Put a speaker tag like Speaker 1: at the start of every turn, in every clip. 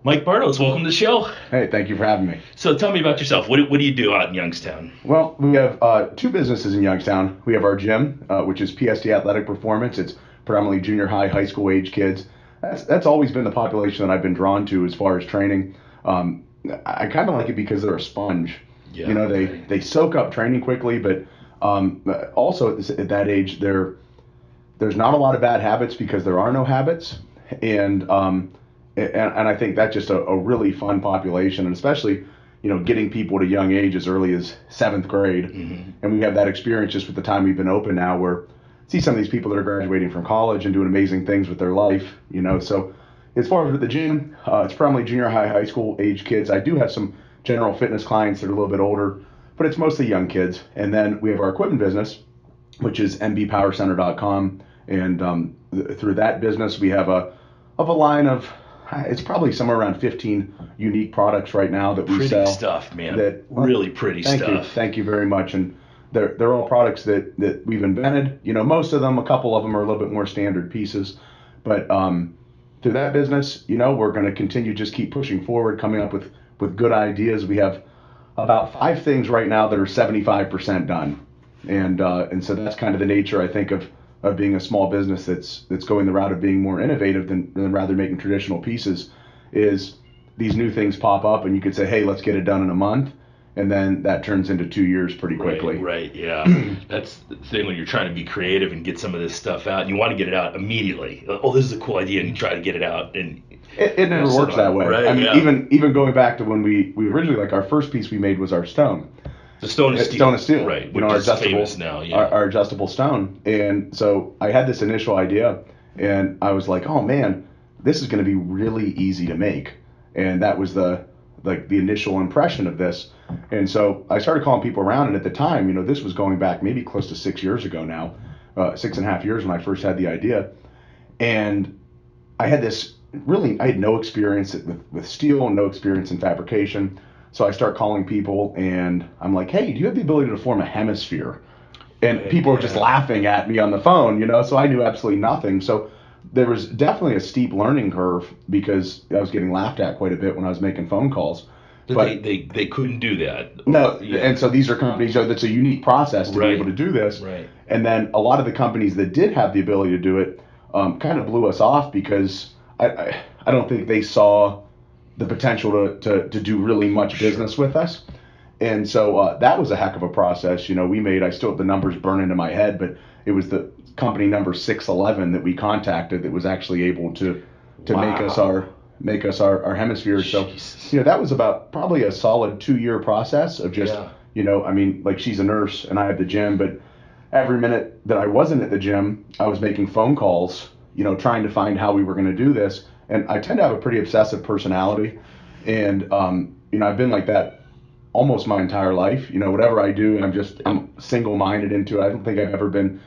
Speaker 1: Mike Bartos, welcome to the show.
Speaker 2: Hey, thank you for having me.
Speaker 1: So tell me about yourself. What do you do out in Youngstown?
Speaker 2: Well, we have two businesses in Youngstown. We have our gym, which is PSD Athletic Performance. It's predominantly junior high, high school age kids. That's always been the population that I've been drawn to as far as training. I kind of like it because they're a sponge.
Speaker 1: Yeah,
Speaker 2: You know,
Speaker 1: right.
Speaker 2: they soak up training quickly, but also at that age, there's not a lot of bad habits because there are no habits, and I think that's just a really fun population, and especially getting people at a young age as early as seventh grade, and we have that experience just with the time we've been open now, where see some of these people that are graduating from college and doing amazing things with their life. So as far as with the gym, it's primarily junior high, high school age kids. I do have some general fitness clients that are a little bit older, but it's mostly young kids. And then we have our equipment business, which is mbpowercenter.com. And through that business, we have a line of, it's probably somewhere around 15 unique products right now that we
Speaker 1: Pretty
Speaker 2: sell.
Speaker 1: stuff, man.
Speaker 2: That
Speaker 1: Really pretty stuff.
Speaker 2: Thank you very much. And they're all products that we've invented. Most of them, a couple of them are a little bit more standard pieces, but through that business, we're going to continue just keep pushing forward, coming up with good ideas. We have about 5 things right now that are 75% done, and so that's kind of the nature, I think, of being a small business that's going the route of being more innovative than rather making traditional pieces. Is these new things pop up and you could say, hey, let's get it done in a month, and then that turns into 2 years pretty quickly.
Speaker 1: Right, yeah. That's the thing when you're trying to be creative and get some of this stuff out, and you want to get it out immediately. Oh, this is a cool idea, and you try to get it out, and
Speaker 2: It never works that way.
Speaker 1: Right,
Speaker 2: I mean,
Speaker 1: yeah.
Speaker 2: even going back to when we originally, like, our first piece we made was our stone.
Speaker 1: The stone is steel.
Speaker 2: Stone is steel.
Speaker 1: Right,
Speaker 2: Our
Speaker 1: which is
Speaker 2: adjustable,
Speaker 1: famous now, yeah.
Speaker 2: our adjustable stone. And so I had this initial idea, and I was like, oh man, this is going to be really easy to make. And that was the initial impression of this. And so I started calling people around, and at the time, this was going back maybe close to 6 years ago now, 6.5 years when I first had the idea. And I had no experience with steel and no experience in fabrication. So I start calling people, and I'm like, hey, do you have the ability to form a hemisphere? And people are just laughing at me on the phone, so I knew absolutely nothing. So there was definitely a steep learning curve because I was getting laughed at quite a bit when I was making phone calls.
Speaker 1: But they couldn't do that.
Speaker 2: No,
Speaker 1: Yeah.
Speaker 2: and so these are companies, that's a unique process to
Speaker 1: Right.
Speaker 2: be able to do this.
Speaker 1: Right.
Speaker 2: And then a lot of the companies that did have the ability to do it kind of blew us off because I don't think they saw the potential to do really much business with us. And so that was a heck of a process. I still have the numbers burned into my head, but it was the company number 611 that we contacted that was actually able to
Speaker 1: Wow.
Speaker 2: make us our hemisphere. So,
Speaker 1: Jesus.
Speaker 2: that was about probably a solid 2-year process of just,
Speaker 1: Yeah.
Speaker 2: I mean, like, she's a nurse and I have the gym, but every minute that I wasn't at the gym, I was making phone calls, trying to find how we were going to do this. And I tend to have a pretty obsessive personality. And, I've been like that almost my entire life. Whatever I do, I'm single-minded into it. I don't think I've ever been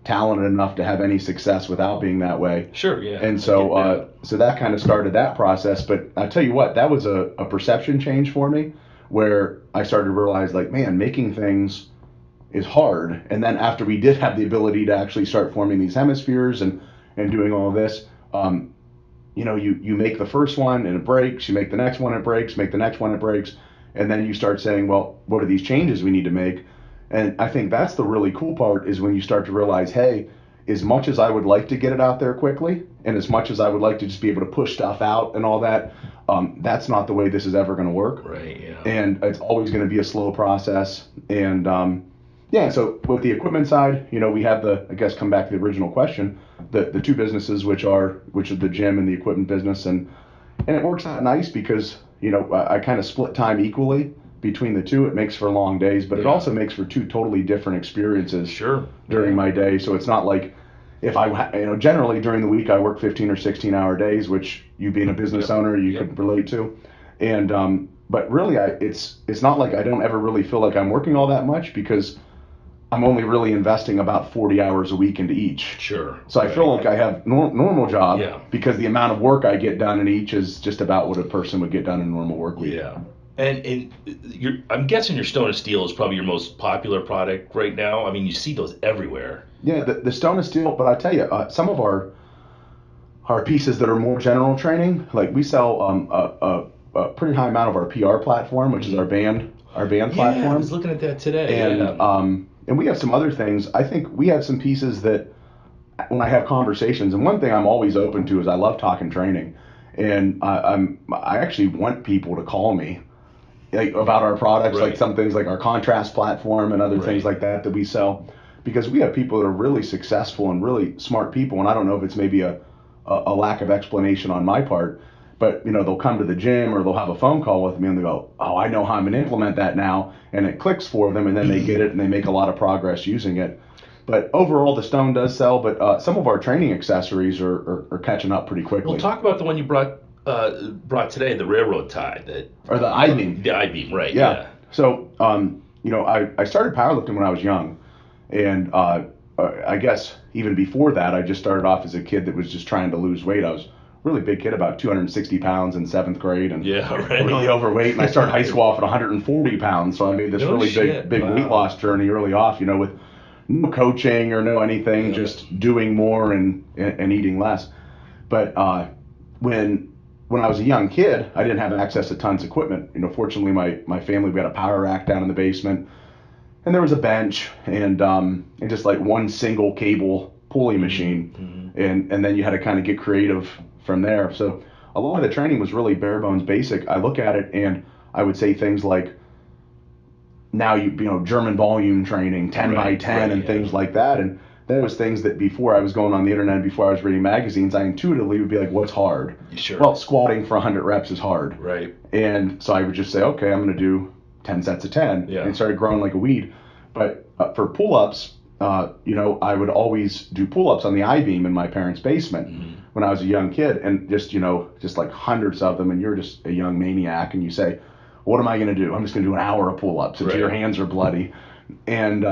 Speaker 2: talented enough to have any success without being that way.
Speaker 1: Sure, yeah.
Speaker 2: And
Speaker 1: I
Speaker 2: so,
Speaker 1: get that.
Speaker 2: so that kind of started that process. But I tell you what, that was a perception change for me, where I started to realize, like, man, making things is hard. And then after we did have the ability to actually start forming these hemispheres and doing all of this, you make the first one and it breaks, you make the next one, it breaks, make the next one, it breaks. And then you start saying, well, what are these changes we need to make? And I think that's the really cool part, is when you start to realize, hey, as much as I would like to get it out there quickly, and as much as I would like to just be able to push stuff out and all that, that's not the way this is ever going to work.
Speaker 1: Right, yeah.
Speaker 2: And it's always going to be a slow process. And so with the equipment side, we have I guess, come back to the original question, the two businesses, which are the gym and the equipment business, and it works out nice because I kind of split time equally between the two. It makes for long days, but it also makes for two totally different experiences.
Speaker 1: Sure.
Speaker 2: During my day. So it's not like, if generally during the week I work 15 or 16-hour days, which, you being a business owner, you could relate to. And but really, it's not like I don't ever really feel like I'm working all that much, because I'm only really investing about 40 hours a week into each.
Speaker 1: Sure.
Speaker 2: So I feel like I have normal job,
Speaker 1: Yeah.
Speaker 2: because the amount of work I get done in each is just about what a person would get done in a normal work week.
Speaker 1: Yeah. And I'm guessing your Stone of Steel is probably your most popular product right now. I mean, you see those everywhere.
Speaker 2: Yeah, the stone is steel, but I tell you, some of our our pieces that are more general training, like we sell a pretty high amount of our PR platform, which is our band
Speaker 1: Yeah,
Speaker 2: platform.
Speaker 1: I was looking at that today.
Speaker 2: And we have some other things. I think we have some pieces that when I have conversations, and one thing I'm always open to is I love talking training, and I actually want people to call me like about our products,
Speaker 1: Right.
Speaker 2: like some things like our contrast platform and other things like that we sell, because we have people that are really successful and really smart people, and I don't know if it's maybe a lack of explanation on my part, but they'll come to the gym or they'll have a phone call with me and they go, oh, I know how I'm going to implement that now, and it clicks for them, and then they get it and they make a lot of progress using it. But overall, the Stone does sell, but some of our training accessories are catching up pretty quickly.
Speaker 1: Well, talk about the one you brought today, the railroad tie,
Speaker 2: or the I-beam.
Speaker 1: The I-beam, right?
Speaker 2: Yeah. So, I started powerlifting when I was young, and I guess even before that, I just started off as a kid that was just trying to lose weight. I was a really big kid, about 260 pounds in 7th grade, and really overweight. And I started high school off at 140 pounds, so I made this big weight loss journey early off, with no coaching or no anything, just doing more and eating less. But when I was a young kid, I didn't have access to tons of equipment. Fortunately, my family, we had a power rack down in the basement, and there was a bench and just like one single cable pulley machine, and then you had to kind of get creative from there. So a lot of the training was really bare bones basic. I look at it and I would say things like, now German volume training, 10 by 10 and things like that. And that was things that before I was going on the internet, before I was reading magazines, I intuitively would be like, what's hard?
Speaker 1: Sure.
Speaker 2: Well, squatting for 100 reps is hard.
Speaker 1: Right.
Speaker 2: And so I would just say, okay, I'm going to do 10 sets of 10.
Speaker 1: Yeah.
Speaker 2: And started growing like a weed. But for pull-ups, I would always do pull-ups on the I-beam in my parents' basement when I was a young kid, and just like hundreds of them, and you're just a young maniac, and you say, what am I going to do? I'm just going to do an hour of pull-ups until your hands are bloody. And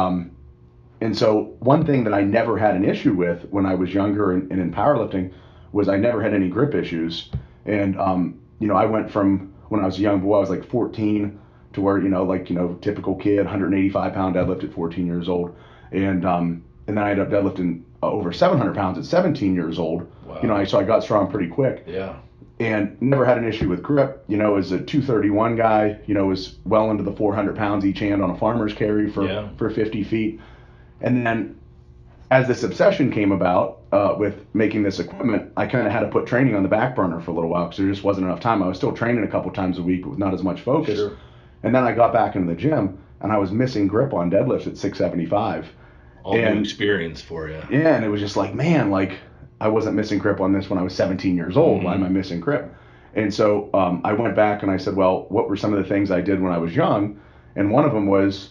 Speaker 2: so one thing that I never had an issue with when I was younger and in powerlifting was I never had any grip issues. And I went from when I was a young boy, I was like 14 to where typical kid, 185 pound deadlift at 14 years old, and then I ended up deadlifting over 700 pounds at 17 years old.
Speaker 1: Wow.
Speaker 2: So I got strong pretty quick.
Speaker 1: Yeah.
Speaker 2: And never had an issue with grip. As a 231 guy, was well into the 400 pounds each hand on a farmer's carry for 50 feet. And then as this obsession came about with making this equipment, I kind of had to put training on the back burner for a little while because there just wasn't enough time. I was still training a couple times a week, but with not as much focus.
Speaker 1: Sure.
Speaker 2: And then I got back into the gym, and I was missing grip on deadlifts at 675.
Speaker 1: All new experience for you.
Speaker 2: Yeah, and it was just like, man, I wasn't missing grip on this when I was 17 years old. Why am I missing grip? And so I went back and I said, well, what were some of the things I did when I was young? And one of them was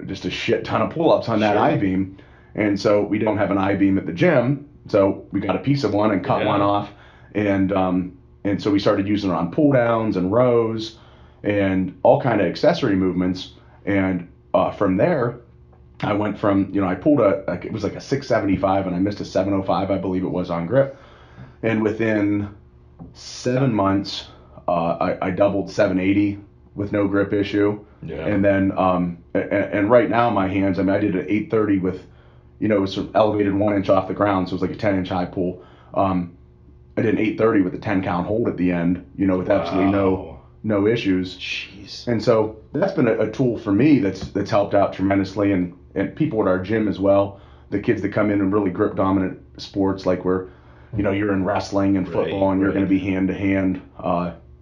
Speaker 2: just a shit ton of pull-ups on that I-beam. And so we don't have an I-beam at the gym, so we got a piece of one and cut one off. And so we started using it on pull-downs and rows and all kind of accessory movements. And from there, I went from, I pulled it was like a 675 and I missed a 705, I believe it was, on grip. And within 7 months, I doubled 780 with no grip issue.
Speaker 1: Yeah.
Speaker 2: And then, and right now my hands, I did an 830 with, it was sort of elevated 1 inch off the ground. So it was like a 10 inch high pull. I did an 830 with a 10 count hold at the end, with absolutely no issues.
Speaker 1: Jeez.
Speaker 2: And so that's been a tool for me that's helped out tremendously, and people at our gym as well. The kids that come in really grip dominant sports, like where, you're in wrestling and football, and you're going to be hand to hand.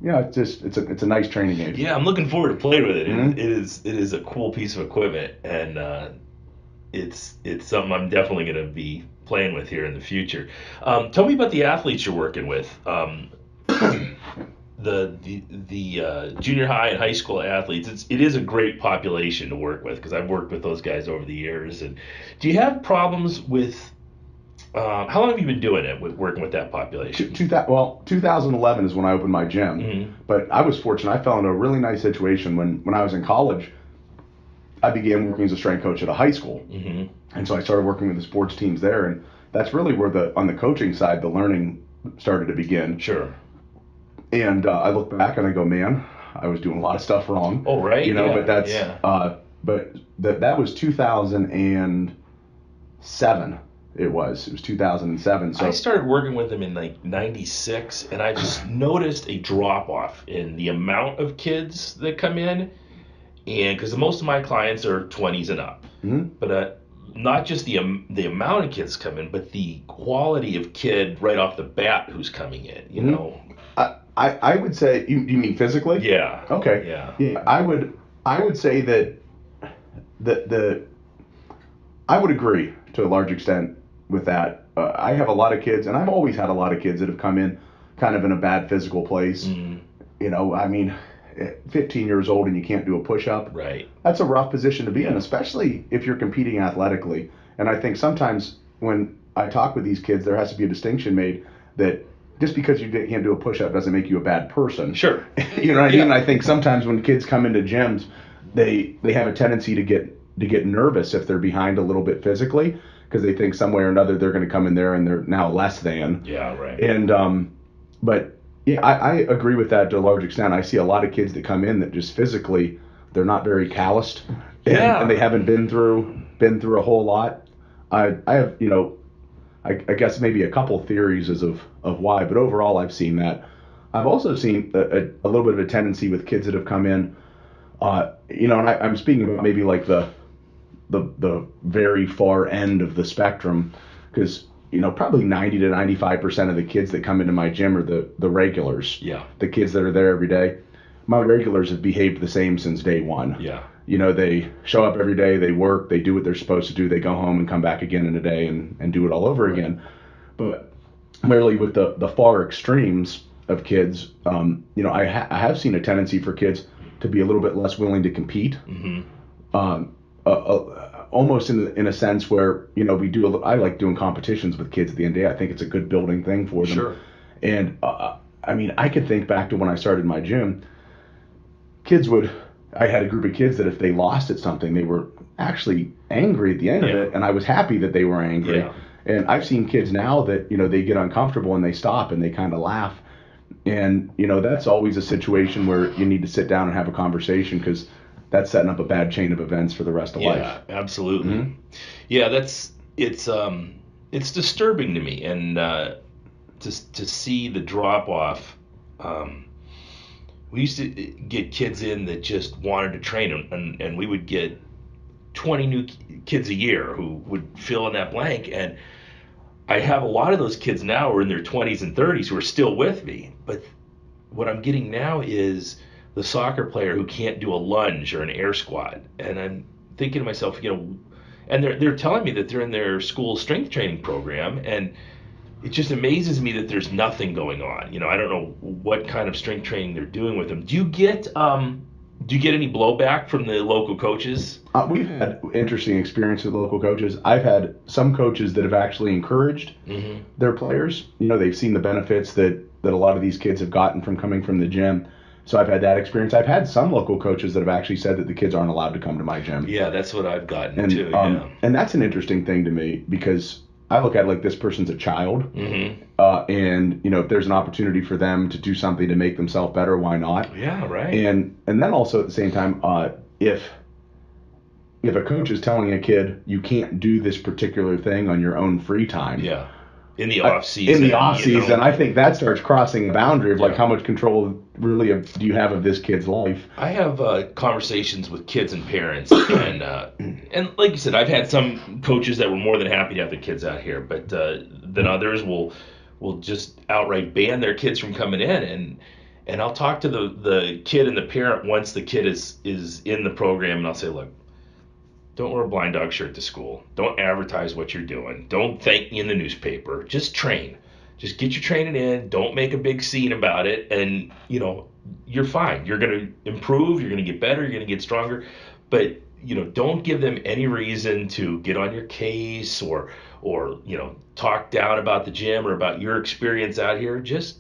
Speaker 2: It's a nice training aid.
Speaker 1: Yeah, I'm looking forward to playing with it. It is a cool piece of equipment, and it's something I'm definitely going to be playing with here in the future. Tell me about the athletes you're working with. The junior high and high school athletes, it is a great population to work with because I've worked with those guys over the years. And do you have problems with how long have you been doing it, with working with that population?
Speaker 2: 2011 is when I opened my gym, but I was fortunate. I fell into a really nice situation when I was in college. I began working as a strength coach at a high school, and so I started working with the sports teams there, and that's really where on the coaching side the learning started to begin.
Speaker 1: Sure. And
Speaker 2: I look back and I go, man, I was doing a lot of stuff wrong.
Speaker 1: Oh, right.
Speaker 2: But that's but that was 2007, It was 2007. So
Speaker 1: I started working with them in like '96, and I just noticed a drop off in the amount of kids that come in, and because most of my clients are 20s and up,
Speaker 2: mhm.
Speaker 1: but not just the amount of kids come in, but the quality of kid right off the bat who's coming in. You
Speaker 2: Mhm.
Speaker 1: know?
Speaker 2: I would say you mean physically?
Speaker 1: Yeah.
Speaker 2: Okay.
Speaker 1: Yeah.
Speaker 2: Yeah, I would say that the I would agree to a large extent with that. I have a lot of kids, and I've always had a lot of kids that have come in kind of in a bad physical place.
Speaker 1: Mm,
Speaker 2: You know, I mean, 15 years old and you can't do a push-up.
Speaker 1: right.
Speaker 2: That's a rough position to be in,
Speaker 1: Yeah.
Speaker 2: especially if you're competing athletically. And I think sometimes when I talk with these kids, there has to be a distinction made that just because you can't do a push-up doesn't make you a bad person.
Speaker 1: Sure.
Speaker 2: You know what I
Speaker 1: Yeah.
Speaker 2: mean? I think sometimes when kids come into gyms, they have a tendency to get nervous if they're behind a little bit physically, because they think some way or another they're going to come in there and they're now less than.
Speaker 1: Yeah. Right.
Speaker 2: And but yeah, I agree with that to a large extent. I see a lot of kids that come in that just physically they're not very calloused, and they haven't been through a whole lot. I have, I guess maybe a couple theories as of why, but overall I've seen that. I've also seen a little bit of a tendency with kids that have come in, and I'm speaking about maybe like the very far end of the spectrum, because probably 90 to 95% of the kids that come into my gym are the regulars.
Speaker 1: Yeah.
Speaker 2: The kids that are there every day. My regulars have behaved the same since day one.
Speaker 1: Yeah.
Speaker 2: They show up every day, they work, they do what they're supposed to do, they go home and come back again in a day and do it all over again. But merely with the far extremes of kids, I have seen a tendency for kids to be a little bit less willing to compete.
Speaker 1: Mm-hmm.
Speaker 2: Almost in a sense where I like doing competitions with kids at the end of the day. I think it's a good building thing for them.
Speaker 1: Sure.
Speaker 2: And I could think back to when I started my gym. I had a group of kids that if they lost at something, they were actually angry at the end of it, and I was happy that they were angry.
Speaker 1: Yeah.
Speaker 2: And I've seen kids now that they get uncomfortable and they stop and they kind of laugh. And that's always a situation where you need to sit down and have a conversation, because that's setting up a bad chain of events for the rest of life.
Speaker 1: Yeah, absolutely.
Speaker 2: Mhm.
Speaker 1: Yeah, it's disturbing to me, and to see the drop off. We used to get kids in that just wanted to train, and we would get 20 new kids a year who would fill in that blank. And I have a lot of those kids now who are in their 20s and 30s who are still with me. But what I'm getting now is the soccer player who can't do a lunge or an air squat. And I'm thinking to myself, and they're telling me that they're in their school strength training program, and it just amazes me that there's nothing going on. I don't know what kind of strength training they're doing with them. Do you get any blowback from the local coaches?
Speaker 2: We've had interesting experience with local coaches. I've had some coaches that have actually encouraged
Speaker 1: Mm-hmm.
Speaker 2: their players. They've seen the benefits that a lot of these kids have gotten from coming from the gym. So I've had that experience. I've had some local coaches that have actually said that the kids aren't allowed to come to my gym.
Speaker 1: Yeah, that's what I've gotten
Speaker 2: And
Speaker 1: too. Yeah.
Speaker 2: and that's an interesting thing to me, because I look at it like this person's a child,
Speaker 1: Mm-hmm.
Speaker 2: and if there's an opportunity for them to do something to make themselves better, why not?
Speaker 1: Yeah, right.
Speaker 2: And then also at the same time, if a coach is telling a kid you can't do this particular thing on your own free time,
Speaker 1: Yeah. In the off season.
Speaker 2: in the off season, I think that starts crossing a boundary of like
Speaker 1: Yeah.
Speaker 2: how much control really do you have of this kid's life?
Speaker 1: I have conversations with kids and parents, and like you said, I've had some coaches that were more than happy to have their kids out here, but then others will just outright ban their kids from coming in, and I'll talk to the kid and the parent once the kid is in the program, and I'll say, look, don't wear a blind dog shirt to school. Don't advertise what you're doing. Don't thank me in the newspaper. Just train. Just get your training in. Don't make a big scene about it. And, you're fine. You're going to improve. You're going to get better. You're going to get stronger. But, don't give them any reason to get on your case or talk down about the gym or about your experience out here. Just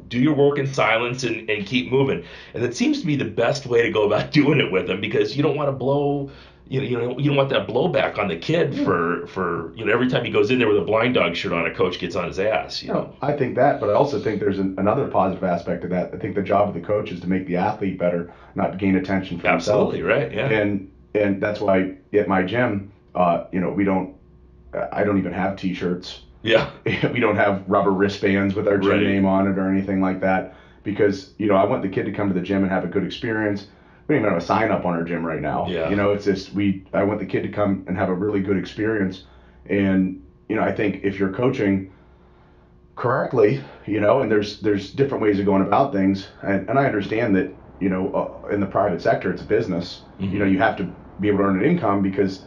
Speaker 1: do your work in silence and keep moving. And that seems to be the best way to go about doing it with them, because you don't want to blow... You don't want that blowback on the kid for every time he goes in there with a blind dog shirt on, a coach gets on his ass.
Speaker 2: I think that, but I also think there's another positive aspect to that. I think the job of the coach is to make the athlete better, not to gain attention for
Speaker 1: Absolutely,
Speaker 2: himself.
Speaker 1: right, yeah.
Speaker 2: And that's why at my gym, we don't I don't even have T-shirts.
Speaker 1: Yeah.
Speaker 2: We don't have rubber wristbands with our gym
Speaker 1: Right.
Speaker 2: name on it or anything like that, because I want the kid to come to the gym and have a good experience. We don't even have a sign up on our gym right now.
Speaker 1: Yeah.
Speaker 2: It's just I want the kid to come and have a really good experience. And I think if you're coaching correctly, and there's different ways of going about things, and I understand that in the private sector it's a business.
Speaker 1: Mm-hmm.
Speaker 2: You have to be able to earn an income, because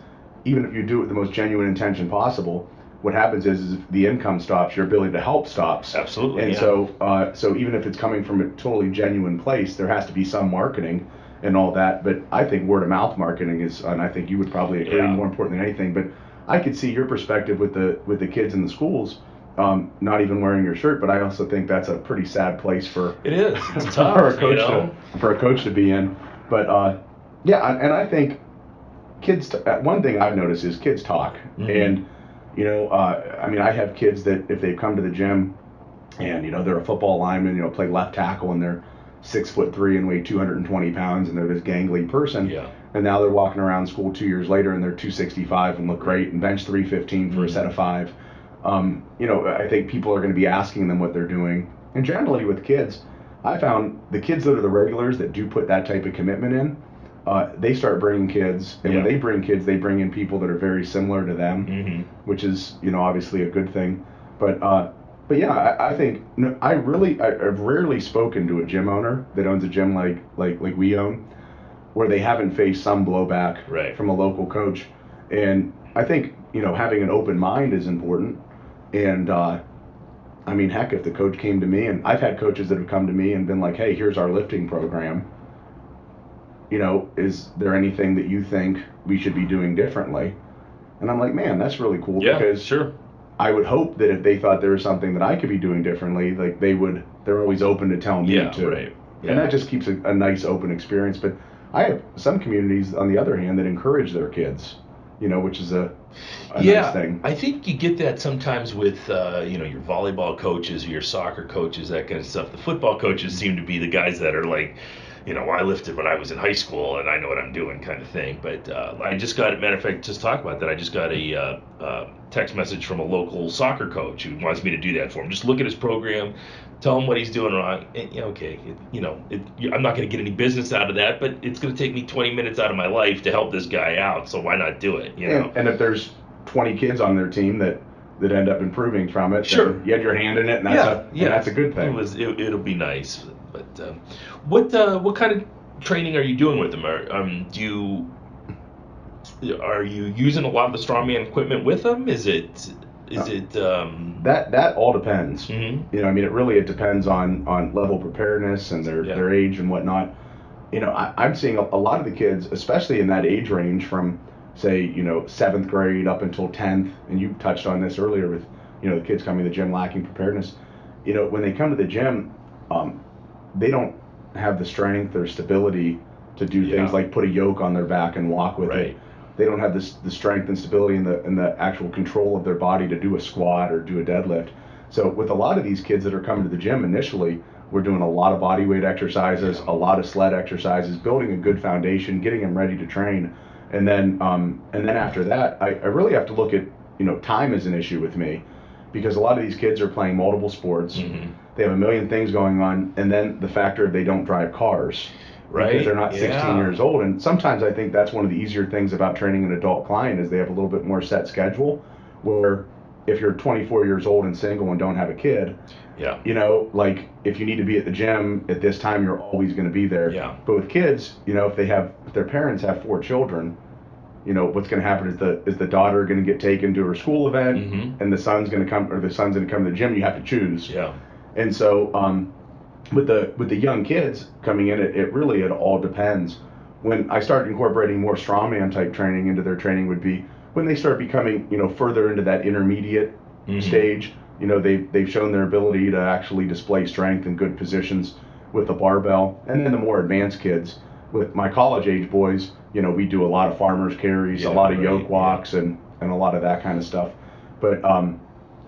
Speaker 2: even if you do it with the most genuine intention possible, what happens is if the income stops, your ability to help stops.
Speaker 1: Absolutely.
Speaker 2: And
Speaker 1: yeah.
Speaker 2: so even if it's coming from a totally genuine place, there has to be some marketing and all that. But I think word of mouth marketing is, and I think you would probably agree,
Speaker 1: Yeah.
Speaker 2: more important than anything. But I could see your perspective with the kids in the schools, not even wearing your shirt. But I also think that's a pretty sad place for
Speaker 1: It is. It's
Speaker 2: for
Speaker 1: tough,
Speaker 2: a coach for a coach to be in. But yeah, and I think kids. One thing I've noticed is kids talk,
Speaker 1: Mm-hmm.
Speaker 2: and I mean, I have kids that if they come to the gym and they're a football lineman, play left tackle, and they're 6'3" and weigh 220 pounds, and they're this gangly person.
Speaker 1: Yeah.
Speaker 2: And now they're walking around school 2 years later and they're 265 and look great and bench 315 for a set of 5. I think people are going to be asking them what they're doing. And generally with kids, I found the kids that are the regulars that do put that type of commitment in, they start bringing kids, and when they bring kids, they bring in people that are very similar to them,
Speaker 1: Mm-hmm.
Speaker 2: which is obviously a good thing. But yeah, I think I've rarely spoken to a gym owner that owns a gym like we own, where they haven't faced some blowback
Speaker 1: Right.
Speaker 2: from a local coach. And I think having an open mind is important. And I mean, heck, if the coach came to me, and I've had coaches that have come to me and been like, hey, here's our lifting program, is there anything that you think we should be doing differently? And I'm like, man, that's really cool.
Speaker 1: Yeah,
Speaker 2: because
Speaker 1: sure.
Speaker 2: I would hope that if they thought there was something that I could be doing differently, like they're always open to tell me
Speaker 1: Yeah,
Speaker 2: too.
Speaker 1: right. Yeah.
Speaker 2: And that just keeps a nice open experience. But I have some communities, on the other hand, that encourage their kids, which is a nice thing.
Speaker 1: I think you get that sometimes with your volleyball coaches or your soccer coaches, that kind of stuff. The football coaches seem to be the guys that are like, I lifted when I was in high school and I know what I'm doing kind of thing. But I just got, matter of fact, just talk about that. I just got a text message from a local soccer coach who wants me to do that for him. Just look at his program, tell him what he's doing wrong. And, I'm not going to get any business out of that, but it's going to take me 20 minutes out of my life to help this guy out. So why not do it?
Speaker 2: And if there's 20 kids on their team that end up improving from it,
Speaker 1: sure,
Speaker 2: you had your hand in it, and that's a good thing.
Speaker 1: It'll be nice. But what kind of training are you doing with them? Are you using a lot of the Strongman equipment with them? Is it
Speaker 2: that all depends.
Speaker 1: Mm-hmm.
Speaker 2: I mean, it depends on level of preparedness and their age and whatnot. I'm seeing a lot of the kids, especially in that age range from, say, 7th grade up until 10th, and you touched on this earlier with, the kids coming to the gym lacking preparedness. When they come to the gym, they don't have the strength or stability to do things like put a yoke on their back and walk with it. They don't have the strength and stability and the actual control of their body to do a squat or do a deadlift. So with a lot of these kids that are coming to the gym initially, we're doing a lot of body weight exercises, a lot of sled exercises, building a good foundation, getting them ready to train. And then after that, I really have to look at, time as an issue with me, because a lot of these kids are playing multiple sports.
Speaker 1: Mm-hmm.
Speaker 2: They have a million things going on, and then the factor they don't drive cars.
Speaker 1: Right.
Speaker 2: Because they're not 16 years old. And sometimes I think that's one of the easier things about training an adult client is they have a little bit more set schedule, where if you're 24 years old and single and don't have a kid, like if you need to be at the gym at this time, you're always going to be there.
Speaker 1: Yeah.
Speaker 2: But with kids, if their parents have 4 children, what's going to happen is the daughter going to get taken to her school event,
Speaker 1: mm-hmm.
Speaker 2: and the son's going to come to the gym. You have to choose.
Speaker 1: Yeah.
Speaker 2: And so with the young kids coming in, it all depends. When I start incorporating more strongman type training into their training would be when they start becoming further into that intermediate
Speaker 1: mm-hmm.
Speaker 2: stage. They've shown their ability to actually display strength in good positions with the barbell. And then the more advanced kids, with my college age boys, we do a lot of farmers carries, a lot of yoke walks, and a lot of that kind of stuff. But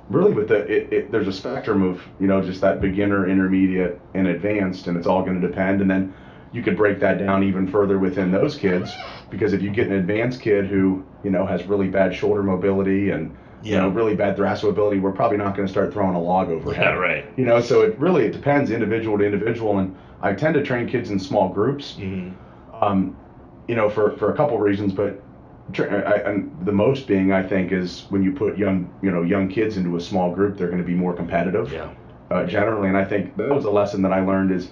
Speaker 2: really with there's a spectrum of just that beginner, intermediate, and advanced, and it's all going to depend. And then you could break that down even further within those kids, because if you get an advanced kid who, has really bad shoulder mobility and, really bad thoracic mobility, we're probably not going to start throwing a log overhead.
Speaker 1: Yeah, right.
Speaker 2: So it depends individual to individual, and I tend to train kids in small groups, for a couple reasons, but and the most being, I think, is when you put young kids into a small group, they're going to be more competitive, generally. And I think that was a lesson that I learned is,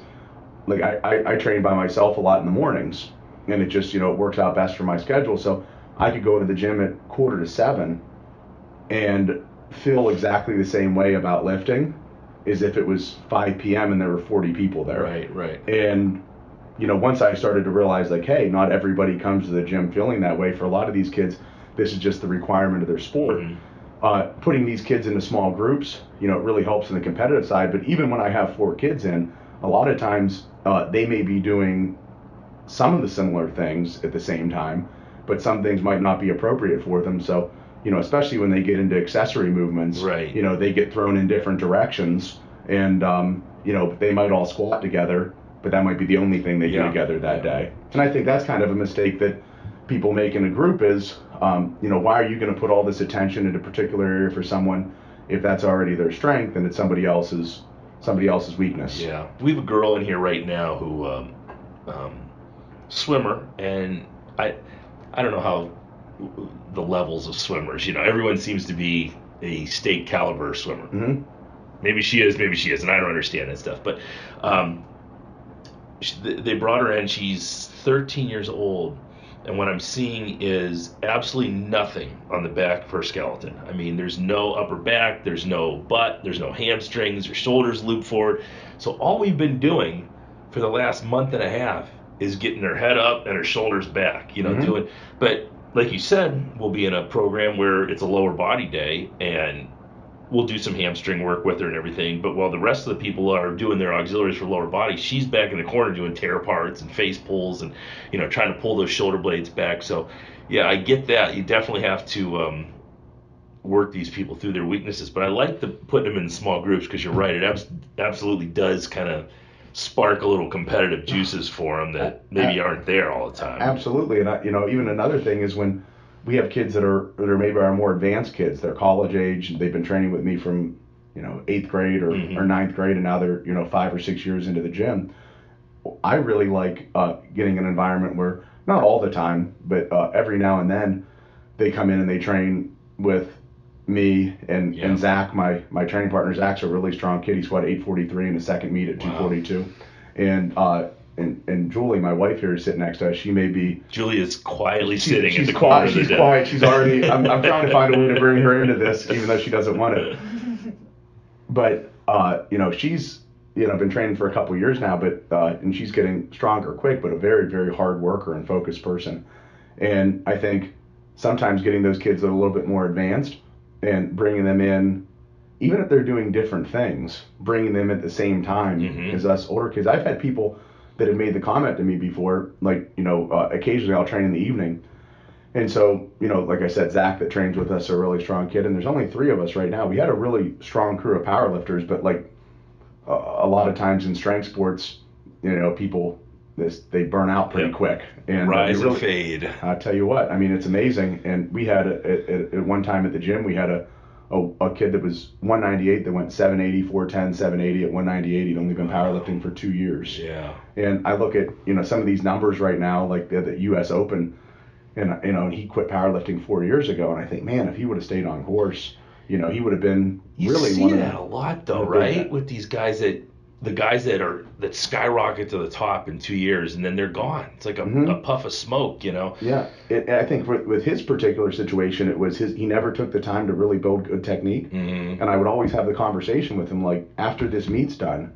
Speaker 2: like, I train by myself a lot in the mornings, and it just, it works out best for my schedule. So I could go to the gym at 6:45 and feel exactly the same way about lifting as if it was 5 p.m. and there were 40 people there.
Speaker 1: Right.
Speaker 2: And once I started to realize, like, hey, not everybody comes to the gym feeling that way. For a lot of these kids, this is just the requirement of their sport. Putting these kids into small groups, it really helps in the competitive side. But even when I have 4 kids in, a lot of times they may be doing some of the similar things at the same time, but some things might not be appropriate for them. So, especially when they get into accessory movements, they get thrown in different directions, and, they might all squat together, but that might be the only thing they do together that day. And I think that's kind of a mistake that people make in a group is, why are you going to put all this attention in a particular area for someone if that's already their strength and it's somebody else's weakness?
Speaker 1: Yeah. We have a girl in here right now who, swimmer, and I don't know how the levels of swimmers, everyone seems to be a state caliber swimmer. Maybe she is, maybe she isn't. I don't understand that stuff. But they brought her in. She's 13 years old, and what I'm seeing is absolutely nothing on the back of her skeleton. I mean, there's no upper back, there's no butt, there's no hamstrings, her shoulders loop forward. So all we've been doing for the last month and a half is getting her head up and her shoulders back, doing. But like you said, we'll be in a program where it's a lower body day, and we'll do some hamstring work with her and everything. But while the rest of the people are doing their auxiliaries for lower body, she's back in the corner doing tear parts and face pulls and, trying to pull those shoulder blades back. So, yeah, I get that. You definitely have to work these people through their weaknesses. But I like putting them in small groups, because you're right. It absolutely does kind of spark a little competitive juices for them that maybe aren't there all the time.
Speaker 2: Absolutely. And even another thing is when we have kids that are maybe our more advanced kids, they're college age, and they've been training with me from 8th grade or 9th grade, and now they're 5 or 6 years into the gym. I really like getting an environment where, not all the time, but every now and then, they come in and they train with me and Zach, my training partner. Zach's a really strong kid. He squatted 843 in the second meet at 242. And Julie, my wife here, is sitting next to us. She may be.
Speaker 1: Julie is quietly sitting in the corner.
Speaker 2: She's quiet. She's already. I'm trying to find a way to bring her into this, even though she doesn't want it. But she's been training for a couple of years now, but and she's getting stronger quick, but a very, very hard worker and focused person. And I think sometimes getting those kids that are a little bit more advanced and bringing them in, even if they're doing different things, bringing them at the same time as us older kids. I've had people that have made the comment to me before, like, occasionally I'll train in the evening. And so, like I said, Zach that trains with us is a really strong kid, and there's only 3 of us right now. We had a really strong crew of powerlifters, but like a lot of times in strength sports, people, they burn out pretty quick. And
Speaker 1: rise and fade.
Speaker 2: I tell you what, I mean, it's amazing. And we had at one time at the gym, we had a kid that was 198 that went 780, 410, 780 at 198. He'd only been powerlifting for 2 years.
Speaker 1: Yeah.
Speaker 2: And I look at, some of these numbers right now, like the U.S. Open, and he quit powerlifting 4 years ago. And I think, man, if he would have stayed on course, he would have been really one of the.
Speaker 1: You see that a lot, though, right? With these guys that skyrocket to the top in 2 years, and then they're gone. It's like a puff of smoke,
Speaker 2: Yeah, I think with his particular situation, it was he never took the time to really build good technique. And I would always have the conversation with him, like, after this meet's done,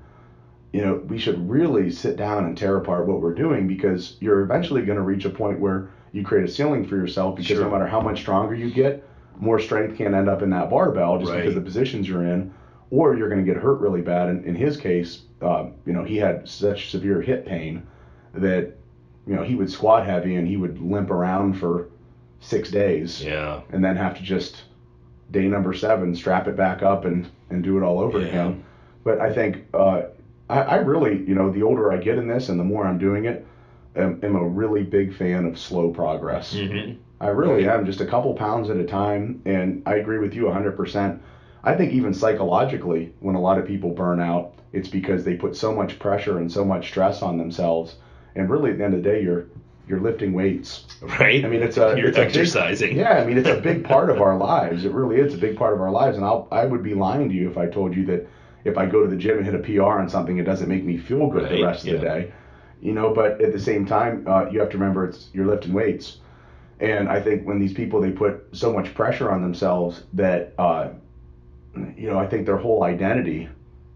Speaker 2: we should really sit down and tear apart what we're doing, because you're eventually going to reach a point where you create a ceiling for yourself, because no matter how much stronger you get, more strength can end up in that barbell just because of the positions you're in. Or you're going to get hurt really bad. And in his case, he had such severe hip pain that, he would squat heavy and he would limp around for 6 days.
Speaker 1: Yeah.
Speaker 2: And then have to just, day number 7, strap it back up and do it all over again. But I think, I really, the older I get in this and the more I'm doing it, am a really big fan of slow progress.
Speaker 1: Mm-hmm.
Speaker 2: I really am, just a couple pounds at a time. And I agree with you 100%. I think even psychologically, when a lot of people burn out, it's because they put so much pressure and so much stress on themselves. And really, at the end of the day, you're lifting weights.
Speaker 1: Right.
Speaker 2: I mean,
Speaker 1: you're exercising.
Speaker 2: Yeah, I mean, it's a big part of our lives. It really is a big part of our lives. And I would be lying to you if I told you that if I go to the gym and hit a PR on something, it doesn't make me feel good the rest of the day. But at the same time, you have to remember you're lifting weights. And I think when these people, they put so much pressure on themselves that, I think their whole identity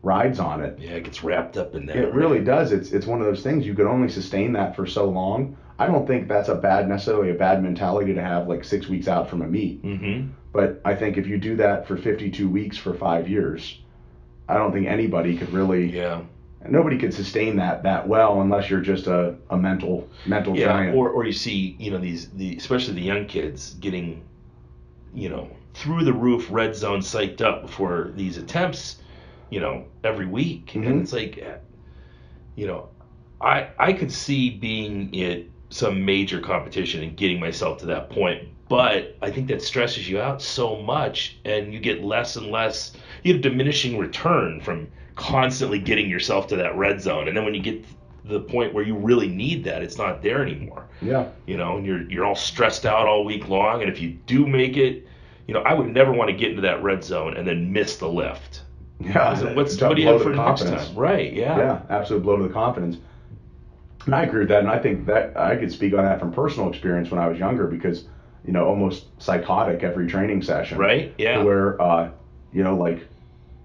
Speaker 2: rides on it.
Speaker 1: Yeah, it gets wrapped up in that.
Speaker 2: It really does. It's one of those things, you can only sustain that for so long. I don't think that's necessarily a bad mentality to have, like 6 weeks out from a meet.
Speaker 1: Mm-hmm.
Speaker 2: But I think if you do that for 52 weeks for 5 years, I don't think anybody could really.
Speaker 1: Yeah.
Speaker 2: Nobody could sustain that well unless you're just a mental giant.
Speaker 1: Or you see, especially the young kids getting, through the roof red zone psyched up before these attempts, every week.
Speaker 2: Mm-hmm.
Speaker 1: And it's like, I could see being at some major competition and getting myself to that point, but I think that stresses you out so much, and you get less and less. You have diminishing return from constantly getting yourself to that red zone, and then when you get to the point where you really need that, it's not there anymore.
Speaker 2: Yeah.
Speaker 1: And you're all stressed out all week long, and if you do make it, I would never want to get into that red zone and then miss the lift.
Speaker 2: Yeah.
Speaker 1: What do you have for next time? Right. Yeah.
Speaker 2: Yeah. Absolute blow to the confidence. And I agree with that, and I think that I could speak on that from personal experience when I was younger, because almost psychotic every training session.
Speaker 1: Right. Yeah.
Speaker 2: Where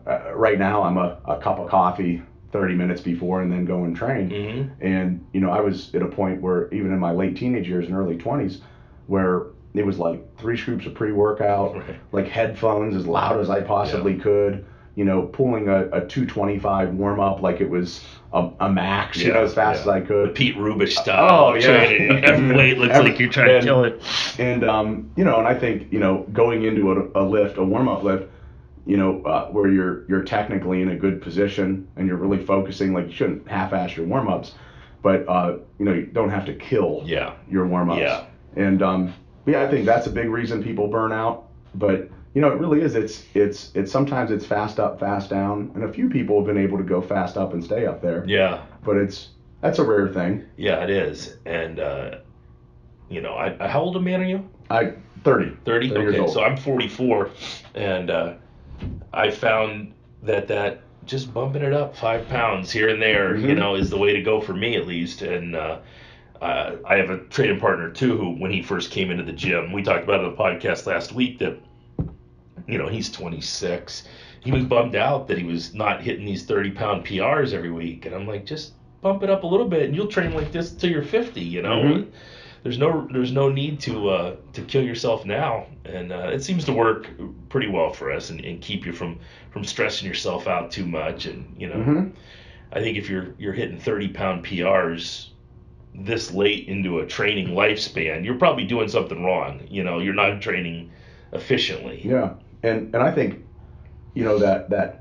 Speaker 2: right now I'm a cup of coffee 30 minutes before and then go and train.
Speaker 1: Mm-hmm.
Speaker 2: And I was at a point where even in my late teenage years and early 20s, where it was like 3 scoops of pre-workout,
Speaker 1: right.
Speaker 2: like headphones as loud as I possibly could, pulling a 225 warm up like it was a max, as fast as I could.
Speaker 1: The Pete Rubish style.
Speaker 2: Oh, yeah.
Speaker 1: Every weight looks like you're trying to kill it.
Speaker 2: And, and I think, going into a warm up lift, where you're technically in a good position and you're really focusing, like you shouldn't half-ass your warm ups, but, you don't have to kill your warm ups.
Speaker 1: Yeah.
Speaker 2: And, I think that's a big reason people burn out. But, it really is. It's sometimes it's fast up, fast down. And a few people have been able to go fast up and stay up there.
Speaker 1: Yeah.
Speaker 2: But that's a rare thing.
Speaker 1: Yeah, it is. And, how old a man are you?
Speaker 2: 30.
Speaker 1: 30?
Speaker 2: Years
Speaker 1: Okay,
Speaker 2: old.
Speaker 1: so I'm 44. And I found that just bumping it up 5 pounds here and there,
Speaker 2: Mm-hmm.
Speaker 1: Is the way to go for me at least. And I have a training partner too who, when he first came into the gym, we talked about it on the podcast last week that, he's 26. He was bummed out that he was not hitting these 30-pound PRs every week. And I'm like, just bump it up a little bit and you'll train like this till you're 50,
Speaker 2: Mm-hmm.
Speaker 1: There's no need to kill yourself now, and it seems to work pretty well for us and keep you from stressing yourself out too much. And
Speaker 2: Mm-hmm.
Speaker 1: I think if you're hitting 30-pound PRs this late into a training lifespan, you're probably doing something wrong. You're not training efficiently.
Speaker 2: Yeah, and I think that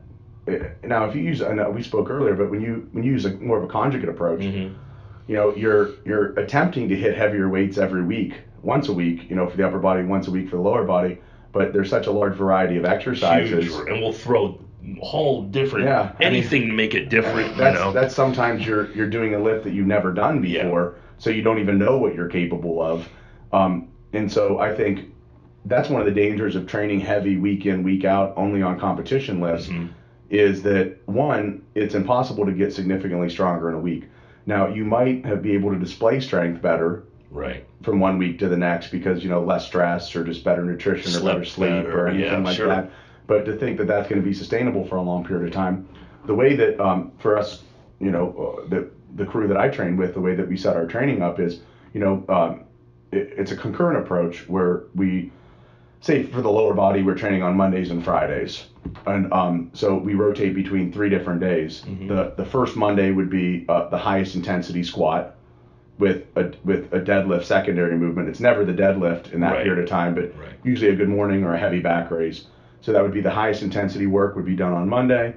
Speaker 2: now if you use, I know we spoke earlier, but when you use more of a conjugate approach.
Speaker 1: Mm-hmm.
Speaker 2: You're attempting to hit heavier weights every week, once a week, for the upper body, once a week for the lower body, but there's such a large variety of exercises.
Speaker 1: Huge, and we'll throw whole different, anything to make it different.
Speaker 2: That's sometimes you're doing a lift that you've never done before, so you don't even know what you're capable of. And so I think that's one of the dangers of training heavy week in, week out only on competition lifts, is that, one, it's impossible to get significantly stronger in a week. Now, you might be able to display strength better from 1 week to the next because, less stress or just better nutrition or better sleep or anything like that. But to think that that's going to be sustainable for a long period of time, the way that for us, the crew that I train with, the way that we set our training up is, it's a concurrent approach where we, say for the lower body, we're training on Mondays and Fridays. And so we rotate between 3 different days. Mm-hmm. The first Monday would be the highest intensity squat with a deadlift secondary movement. It's never the deadlift in that period of time, but usually a good morning or a heavy back raise. So that would be the highest intensity work would be done on Monday.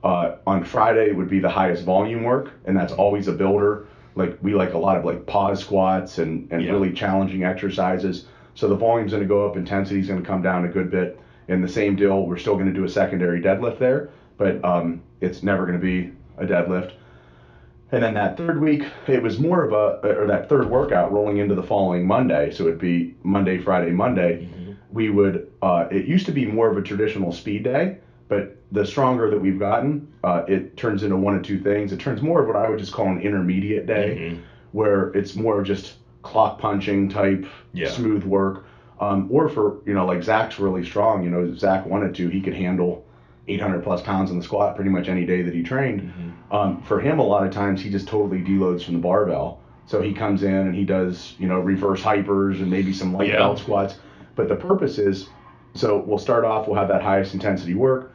Speaker 2: On Friday would be the highest volume work, and that's always a builder. Like we like a lot of like pause squats and really challenging exercises. So the volume's going to go up, intensity's going to come down a good bit. And the same deal, we're still going to do a secondary deadlift there, but it's never going to be a deadlift. And then that third week, it was more of or that third workout rolling into the following Monday. So it'd be Monday, Friday, Monday. Mm-hmm. We would, it used to be more of a traditional speed day, but the stronger that we've gotten, it turns into one of two things. It turns more of what I would just call an intermediate day, where it's more just clock punching type, smooth work. Or for, like Zach's really strong, Zach wanted to, he could handle 800 plus pounds in the squat pretty much any day that he trained. For him, a lot of times he just totally deloads from the barbell. So he comes in and he does, reverse hypers and maybe some light belt squats. But the purpose is, so we'll start off, we'll have that highest intensity work.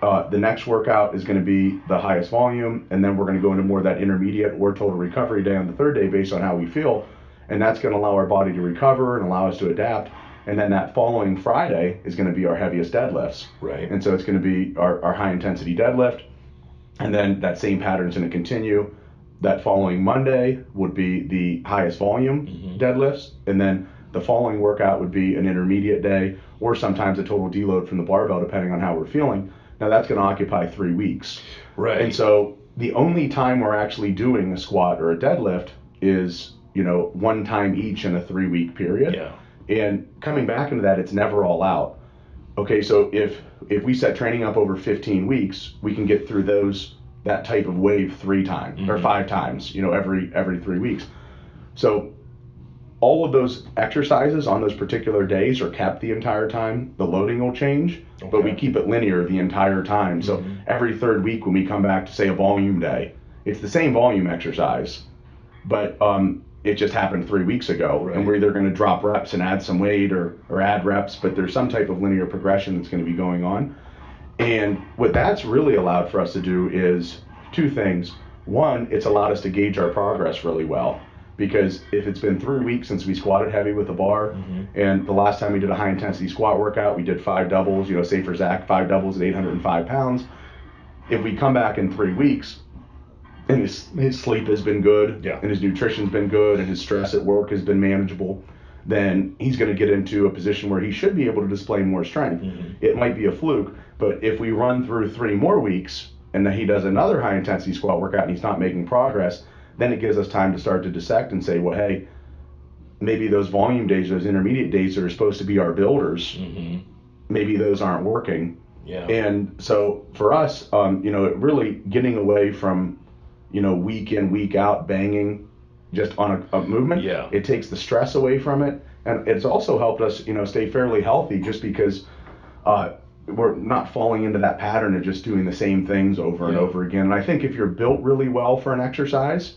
Speaker 2: The next workout is going to be the highest volume, and then we're going to go into more of that intermediate or total recovery day on the third day based on how we feel. And that's going to allow our body to recover and allow us to adapt. And then that following Friday is going to be our heaviest deadlifts.
Speaker 1: Right.
Speaker 2: And so it's going to be our high intensity deadlift. And then that same pattern is going to continue. That following Monday would be the highest volume deadlifts. And then the following workout would be an intermediate day or sometimes a total deload from the barbell depending on how we're feeling. Now that's going to occupy 3 weeks.
Speaker 1: Right.
Speaker 2: And so the only time we're actually doing a squat or a deadlift is, one time each in a 3-week period.
Speaker 1: Yeah.
Speaker 2: And coming back into that, it's never all out. Okay, so if we set training up over 15 weeks, we can get through that type of wave 3 times or 5 times, every 3 weeks. So all of those exercises on those particular days are kept the entire time. The loading will change, but we keep it linear the entire time. So every third week when we come back to say a volume day, it's the same volume exercise, but it just happened 3 weeks ago, and we're either going to drop reps and add some weight or add reps, but there's some type of linear progression that's going to be going on. And what that's really allowed for us to do is 2 things. One, it's allowed us to gauge our progress really well, because if it's been 3 weeks since we squatted heavy with a bar, and the last time we did a high intensity squat workout, we did 5 doubles, say for Zach, 5 doubles at 805 pounds. If we come back in 3 weeks, and his sleep has been good, and his nutrition's been good, and his stress at work has been manageable, then he's going to get into a position where he should be able to display more strength. It might be a fluke, but if we run through 3 more weeks, and then he does another high-intensity squat workout and he's not making progress, then it gives us time to start to dissect and say, well, hey, maybe those volume days, those intermediate days that are supposed to be our builders, maybe those aren't working. And so for us, it really getting away from week in, week out banging just on a movement. It takes the stress away from it. And it's also helped us, stay fairly healthy just because we're not falling into that pattern of just doing the same things over and over again. And I think if you're built really well for an exercise,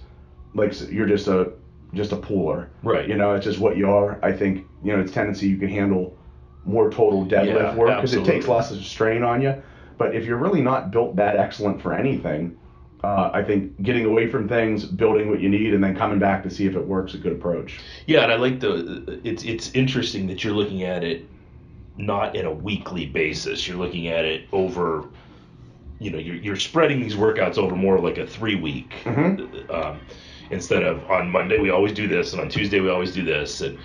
Speaker 2: like you're just a pooler. Right. It's just what you are. I think, it's tendency you can handle more total deadlift work because it takes less of a strain on you. But if you're really not built that excellent for anything, I think getting away from things, building what you need, and then coming back to see if it works is a good approach.
Speaker 1: Yeah, and I like it's interesting that you're looking at it not in a weekly basis. You're looking at it over, you're spreading these workouts over more like a 3-week. Instead of on Monday we always do this, and on Tuesday we always do this. And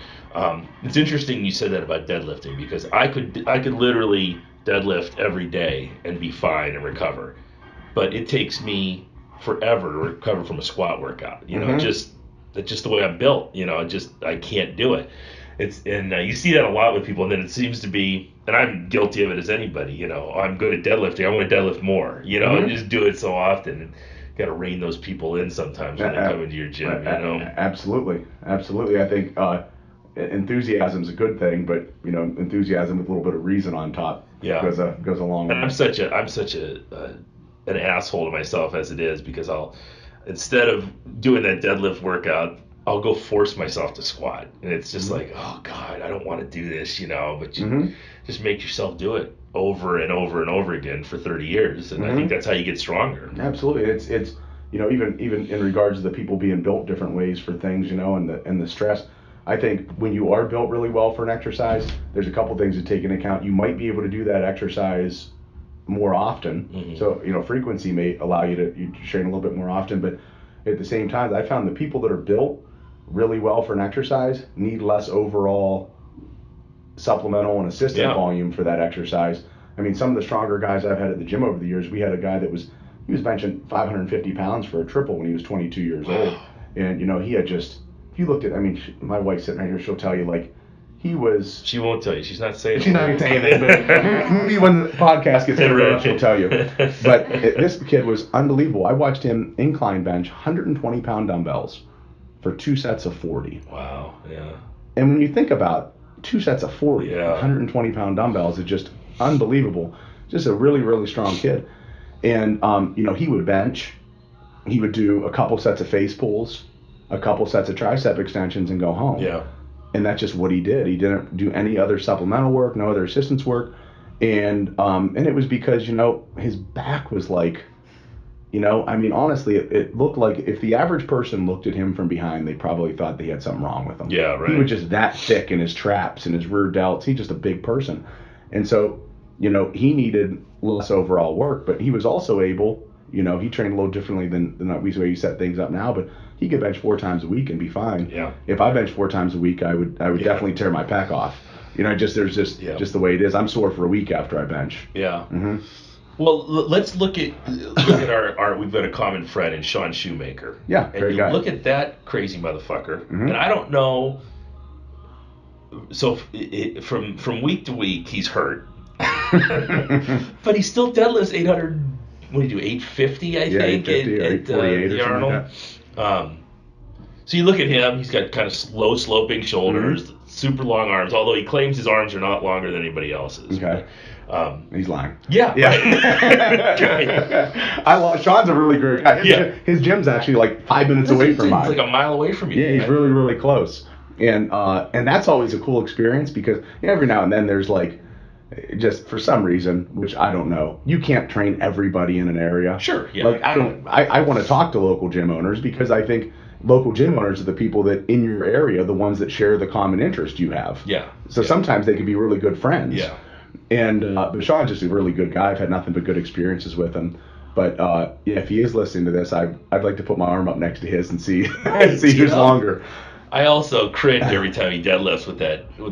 Speaker 1: it's interesting you said that about deadlifting, because I could literally deadlift every day and be fine and recover. But it takes me forever to recover from a squat workout. That's just the way I'm built. I can't do it. You see that a lot with people, and then it seems to be, and I'm guilty of it as anybody. I'm good at deadlifting. I want to deadlift more. And just do it so often. And got to rein those people in sometimes when they come into your gym.
Speaker 2: Absolutely. I think enthusiasm is a good thing, but enthusiasm with a little bit of reason on top goes a long way.
Speaker 1: And I'm such an asshole to myself as it is, because instead of doing that deadlift workout, I'll go force myself to squat, and it's just like, oh God, I don't want to do this, but you just make yourself do it over and over and over again for 30 years, and I think that's how you get stronger.
Speaker 2: Absolutely. It's even in regards to the people being built different ways for things, and the stress. I think when you are built really well for an exercise, there's a couple things to take into account. You might be able to do that exercise more often. So, frequency may allow you to train a little bit more often, but at the same time, I found the people that are built really well for an exercise need less overall supplemental and assistant volume for that exercise. I mean, some of the stronger guys I've had at the gym over the years, we had a guy that was benching 550 pounds for a triple when he was 22 years old. And, he had just, if you looked at, my wife's sitting right here, she'll tell you, like, he was...
Speaker 1: She won't tell you. She's not saying it.
Speaker 2: She's not saying it, but maybe when the podcast gets over, she'll tell you. But this kid was unbelievable. I watched him incline bench 120-pound dumbbells for 2 sets of 40.
Speaker 1: Wow, yeah.
Speaker 2: And when you think about 2 sets of 40, 120-pound dumbbells is just unbelievable. Just a really, really strong kid. And, he would bench. He would do a couple sets of face pulls, a couple sets of tricep extensions, and go home.
Speaker 1: Yeah.
Speaker 2: And that's just what he did. He didn't do any other supplemental work, no other assistance work. And it was because, his back was like, honestly, it looked like if the average person looked at him from behind, they probably thought they had something wrong with him.
Speaker 1: Yeah, right.
Speaker 2: He was just that thick in his traps and his rear delts. He's just a big person. And so, he needed less overall work, but he was also able, he trained a little differently than the way you set things up now, but he could bench 4 times a week and be fine.
Speaker 1: Yeah.
Speaker 2: If I bench 4 times a week, I would definitely tear my pec off. There's just the way it is. I'm sore for a week after I bench.
Speaker 1: Yeah. Mm-hmm. Well, let's look at our we've got a common friend in Sean Shoemaker.
Speaker 2: Yeah, great guy.
Speaker 1: Look at that crazy motherfucker. Mm-hmm. And I don't know. So from week to week, he's hurt, but he still deadlifts 800. What do you do? 850, I think.
Speaker 2: 850 or 848
Speaker 1: the
Speaker 2: or
Speaker 1: Arnold.
Speaker 2: Like that.
Speaker 1: So you look at him. He's got kind of low sloping shoulders, super long arms. Although he claims his arms are not longer than anybody else's.
Speaker 2: Okay. He's lying.
Speaker 1: Yeah.
Speaker 2: Right. Sean's a really great guy. His gym's actually like 5 minutes away from mine.
Speaker 1: It's like a mile away from you.
Speaker 2: Yeah, he's really, really close. And that's always a cool experience because every now and then there's like, just for some reason, which I don't know, you can't train everybody in an area.
Speaker 1: Sure. Yeah.
Speaker 2: Like I want to talk to local gym owners because I think local gym owners are the people that in your area, the ones that share the common interest you have.
Speaker 1: Yeah.
Speaker 2: So sometimes they can be really good friends.
Speaker 1: Yeah.
Speaker 2: And but Sean's just a really good guy. I've had nothing but good experiences with him. But if he is listening to this, I'd like to put my arm up next to his and see who's longer.
Speaker 1: I also cringe every time he deadlifts with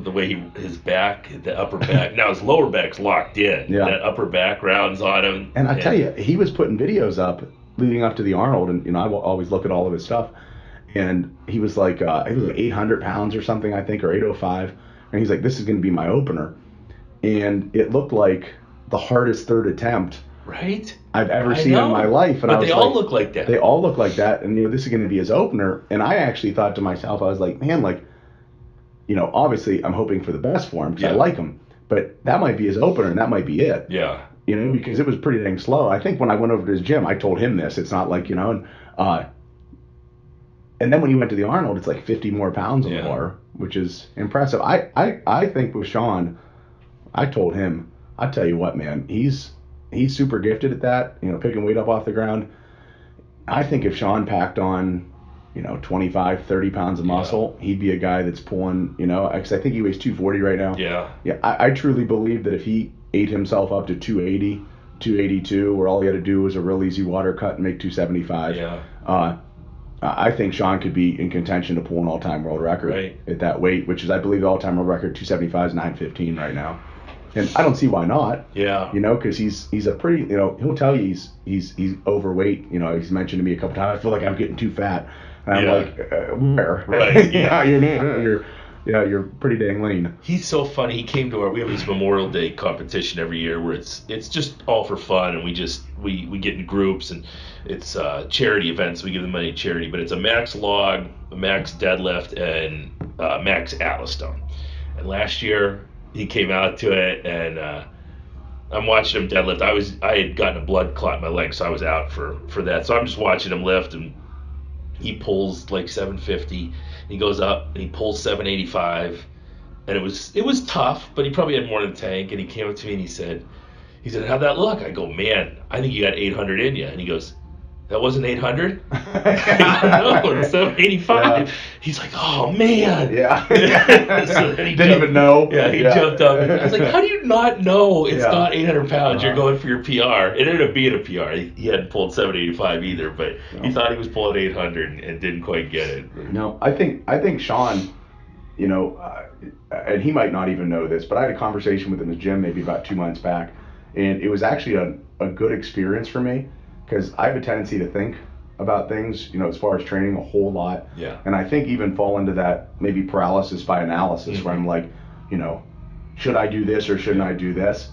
Speaker 1: the way his back, the upper back. Now his lower back's locked in.
Speaker 2: Yeah.
Speaker 1: That upper back rounds on him.
Speaker 2: And I tell you, he was putting videos up leading up to the Arnold, and I will always look at all of his stuff. And he was like, he was like 800 pounds or something, I think, or 805. And he's like, this is going to be my opener. And it looked like the hardest third attempt I've ever seen in my life. And
Speaker 1: but they all look like that.
Speaker 2: They all look like that. And, this is going to be his opener. And I actually thought to myself, I was like, man, like, obviously I'm hoping for the best for him because I like him. But that might be his opener and that might be it.
Speaker 1: Yeah.
Speaker 2: Because it was pretty dang slow. I think when I went over to his gym, I told him this. It's not like, and then when he went to the Arnold, it's like 50 more pounds on the bar, which is impressive. I think with Sean, I told him, I tell you what, man, he's super gifted at that, picking weight up off the ground. I think if Sean packed on, 25, 30 pounds of muscle, he'd be a guy that's pulling, because I think he weighs 240 right now.
Speaker 1: Yeah.
Speaker 2: Yeah, I truly believe that if he ate himself up to 280, 282, where all he had to do was a real easy water cut and make 275. I think Sean could be in contention to pull an all-time world record at that weight, which is, I believe, the all-time world record 275 is 915 right now. And I don't see why not.
Speaker 1: Yeah.
Speaker 2: Because he's a pretty, he'll tell you he's overweight. He's mentioned to me a couple times, I feel like I'm getting too fat. And I'm like, where?
Speaker 1: Right.
Speaker 2: Yeah. You're pretty dang lean.
Speaker 1: He's so funny. He came to we have this Memorial Day competition every year where it's just all for fun, and we get in groups, and it's charity events. We give the money to charity, but it's a max log, a max deadlift, and max Atlas stone. And last year he came out to it, and I'm watching him deadlift. I had gotten a blood clot in my leg, so I was out for that. So I'm just watching him lift, and he pulls like 750. He goes up and he pulls 785, and it was tough, but he probably had more than the tank. And he came up to me and he said, "How'd that look?" I go, "Man, I think you got 800 in you." And he goes, That wasn't 800?
Speaker 2: Yeah.
Speaker 1: No, it's 785.
Speaker 2: Yeah.
Speaker 1: He's like, oh, man.
Speaker 2: Yeah.
Speaker 1: So then he
Speaker 2: Didn't even know.
Speaker 1: Yeah, he
Speaker 2: Yeah.
Speaker 1: jumped up. I was like, how do you not know it's
Speaker 2: Yeah.
Speaker 1: not 800 pounds? You're
Speaker 2: Uh-huh.
Speaker 1: going for your PR. It ended up being a PR. He hadn't pulled 785 either, but he thought he was pulling 800 and didn't quite get it.
Speaker 2: No, I think Sean, you know, and he might not even know this, but I had a conversation with him in the gym maybe about 2 months back, and it was actually a good experience for me because I have a tendency to think about things, you know, as far as training a whole lot.
Speaker 1: Yeah.
Speaker 2: And I think even fall into that maybe paralysis by analysis where I'm like, you know, should I do this or shouldn't I do this?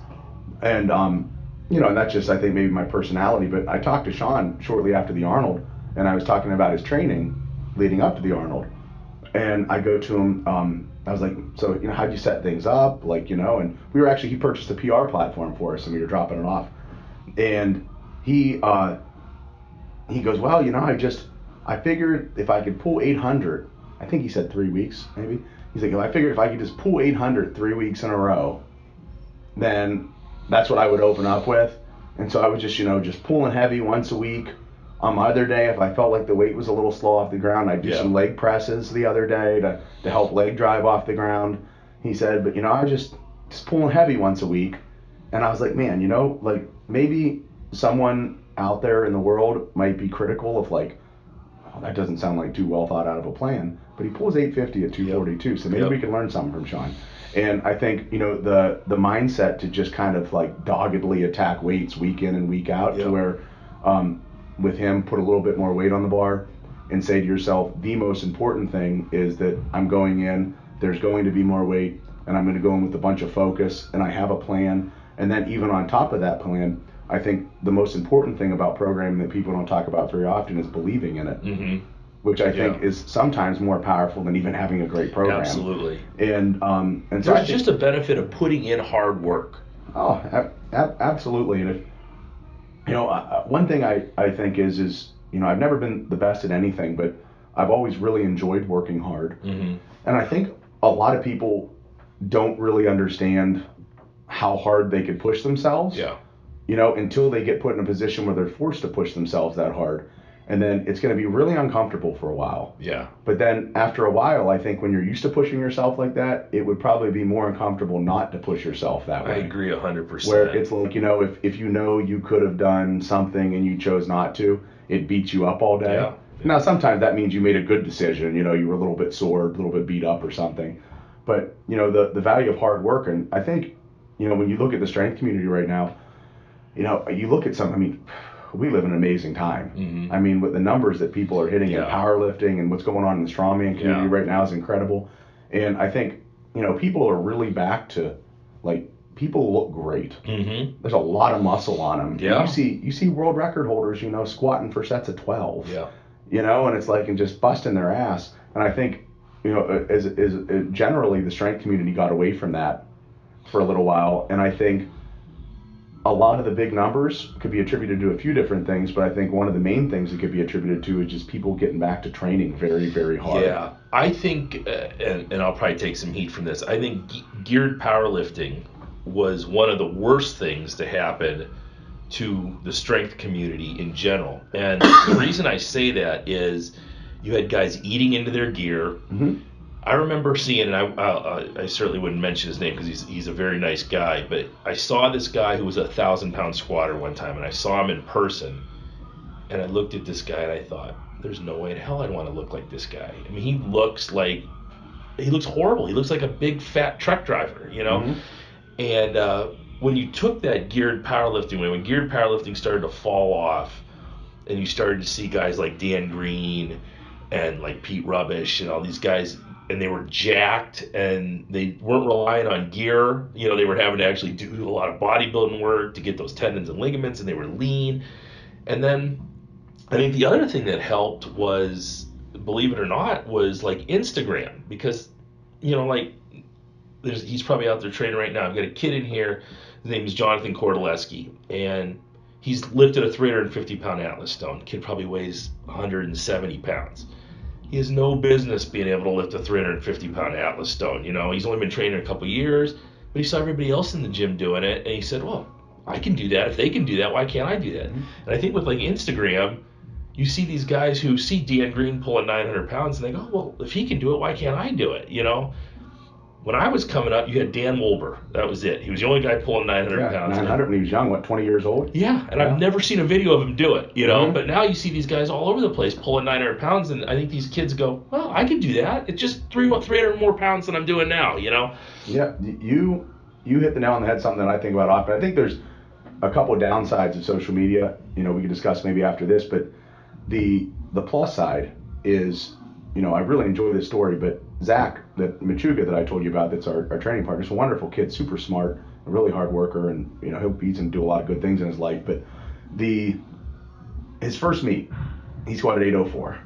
Speaker 2: And you know, and that's just I think maybe my personality. But I talked to Sean shortly after the Arnold, and I was talking about his training leading up to the Arnold, and I go to him. I was like, so you know, how'd you set things up? Like, you know, and he purchased a PR platform for us, and we were dropping it off, and he goes, well, you know, I figured if I could pull 800, I think he said 3 weeks maybe. He's like, I figured if I could just pull 800 3 weeks in a row, then that's what I would open up with. And so I was just, you know, just pulling heavy once a week. On my other day, if I felt like the weight was a little slow off the ground, I'd do some leg presses the other day to help leg drive off the ground. He said, but you know, I was just pulling heavy once a week. And I was like, man, you know, like maybe someone out there in the world might be critical of like, oh, that doesn't sound like too well thought out of a plan. But he pulls 850 at 242, so maybe we can learn something from Sean. And I think, you know, the mindset to just kind of like doggedly attack weights week in and week out to where with him put a little bit more weight on the bar and say to yourself, the most important thing is that I'm going in, there's going to be more weight, and I'm going to go in with a bunch of focus, and I have a plan. And then even on top of that plan, I think the most important thing about programming that people don't talk about very often is believing in it, which I think is sometimes more powerful than even having a great program.
Speaker 1: Absolutely.
Speaker 2: And so
Speaker 1: there's just a benefit of putting in hard work.
Speaker 2: Oh, absolutely. And if you know, one thing I think is you know, I've never been the best at anything, but I've always really enjoyed working hard. And I think a lot of people don't really understand how hard they could push themselves. You know, until they get put in a position where they're forced to push themselves that hard. And then it's going to be really uncomfortable for a while. But then after a while, I think when you're used to pushing yourself like that, it would probably be more uncomfortable not to push yourself that way.
Speaker 1: I agree 100%.
Speaker 2: Where it's like, you know, if you know you could have done something and you chose not to, it beats you up all day. Now, sometimes that means you made a good decision. You know, you were a little bit sore, a little bit beat up or something. But, you know, the value of hard work. And I think, you know, when you look at the strength community right now, you know, you look at I mean, we live in an amazing time. I mean, with the numbers that people are hitting in powerlifting and what's going on in the strongman community right now is incredible. And I think, you know, people are really back to, like, people look great. There's a lot of muscle on them. You see world record holders, you know, squatting for sets of 12. You know, and it's like, and just busting their ass. And I think, you know, as generally the strength community got away from that for a little while. And I think a lot of the big numbers could be attributed to a few different things, but I think one of the main things it could be attributed to is just people getting back to training very, very hard.
Speaker 1: Yeah, I think, and I'll probably take some heat from this, I think geared powerlifting was one of the worst things to happen to the strength community in general. And the reason I say that is you had guys eating into their gear. I remember seeing, and I certainly wouldn't mention his name because he's a very nice guy, but I saw this guy who was a 1,000-pound squatter one time, and I saw him in person, and I looked at this guy and I thought, there's no way in hell I'd want to look like this guy. I mean, he looks horrible. He looks like a big fat truck driver, you know? And when you took that geared powerlifting away, when geared powerlifting started to fall off, and you started to see guys like Dan Green and like Pete Rubbish and all these guys, and they were jacked and they weren't relying on gear. You know, they were having to actually do a lot of bodybuilding work to get those tendons and ligaments, and they were lean. And then I think the other thing that helped was, believe it or not, was like Instagram, because, you know, like he's probably out there training right now. I've got a kid in here. His name is Jonathan Kordaleski, and he's lifted a 350-pound Atlas stone. Kid probably weighs 170 pounds. He has no business being able to lift a 350-pound Atlas stone. You know, he's only been training a couple years, but he saw everybody else in the gym doing it, and he said, well, I can do that. If they can do that, why can't I do that? And I think with like Instagram, you see these guys who see Dan Green pulling 900 pounds and they go, well, if he can do it, why can't I do it? You know, when I was coming up, you had Dan Wolber. That was it. He was the only guy pulling 900 pounds.
Speaker 2: 900 when he was young, what, 20 years old?
Speaker 1: Yeah, and I've never seen a video of him do it, you know.
Speaker 2: Mm-hmm.
Speaker 1: But now you see these guys all over the place pulling 900 pounds, and I think these kids go, well, I can do that. It's just 300 more pounds than I'm doing now, you know.
Speaker 2: Yeah, you hit the nail on the head, something that I think about often. I think there's a couple of downsides of social media, you know, we can discuss maybe after this, but the plus side is, you know, I really enjoy this story, but Zach, that Machuga that I told you about, that's our training partner, is a wonderful kid, super smart, a really hard worker, and, you know, he's going to do a lot of good things in his life, but his first meet, he squatted 804.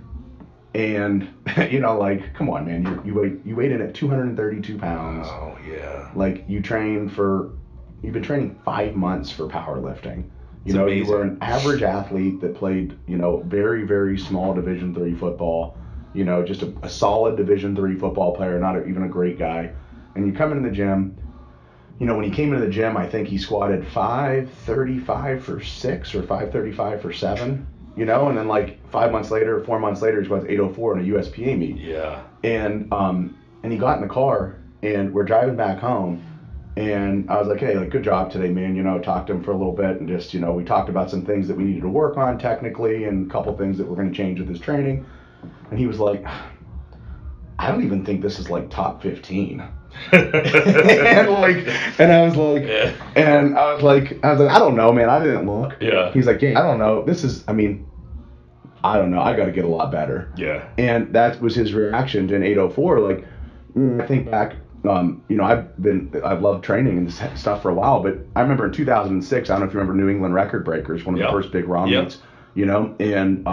Speaker 2: And, you know, like, come on, man, you weighed in at 232 pounds.
Speaker 1: Oh, yeah.
Speaker 2: Like, you've been training 5 months for powerlifting. You
Speaker 1: It's
Speaker 2: know,
Speaker 1: amazing.
Speaker 2: you were an average athlete that played, you know, very, very small Division III football. You know, just a solid Division III football player, not even a great guy. And you come into the gym. You know, when he came into the gym, I think he squatted 535 for 6 or 535 for 7. You know, and then like 4 months later, he squats 804 in a USPA meet.
Speaker 1: Yeah.
Speaker 2: And he got in the car, and we're driving back home. And I was like, hey, like, good job today, man. You know, talked to him for a little bit, and just, you know, we talked about some things that we needed to work on technically and a couple things that we're going to change with his training. And he was like, I don't even think this is like top 15. and I was like, I don't know, man. I didn't look.
Speaker 1: Yeah.
Speaker 2: He's like, yeah, I don't know. I don't know. I got to get a lot better.
Speaker 1: Yeah.
Speaker 2: And that was his reaction to an 804. Like, I think back, you know, I've loved training and stuff for a while, but I remember in 2006, I don't know if you remember New England Record Breakers, one of the first big raw meets, you know, and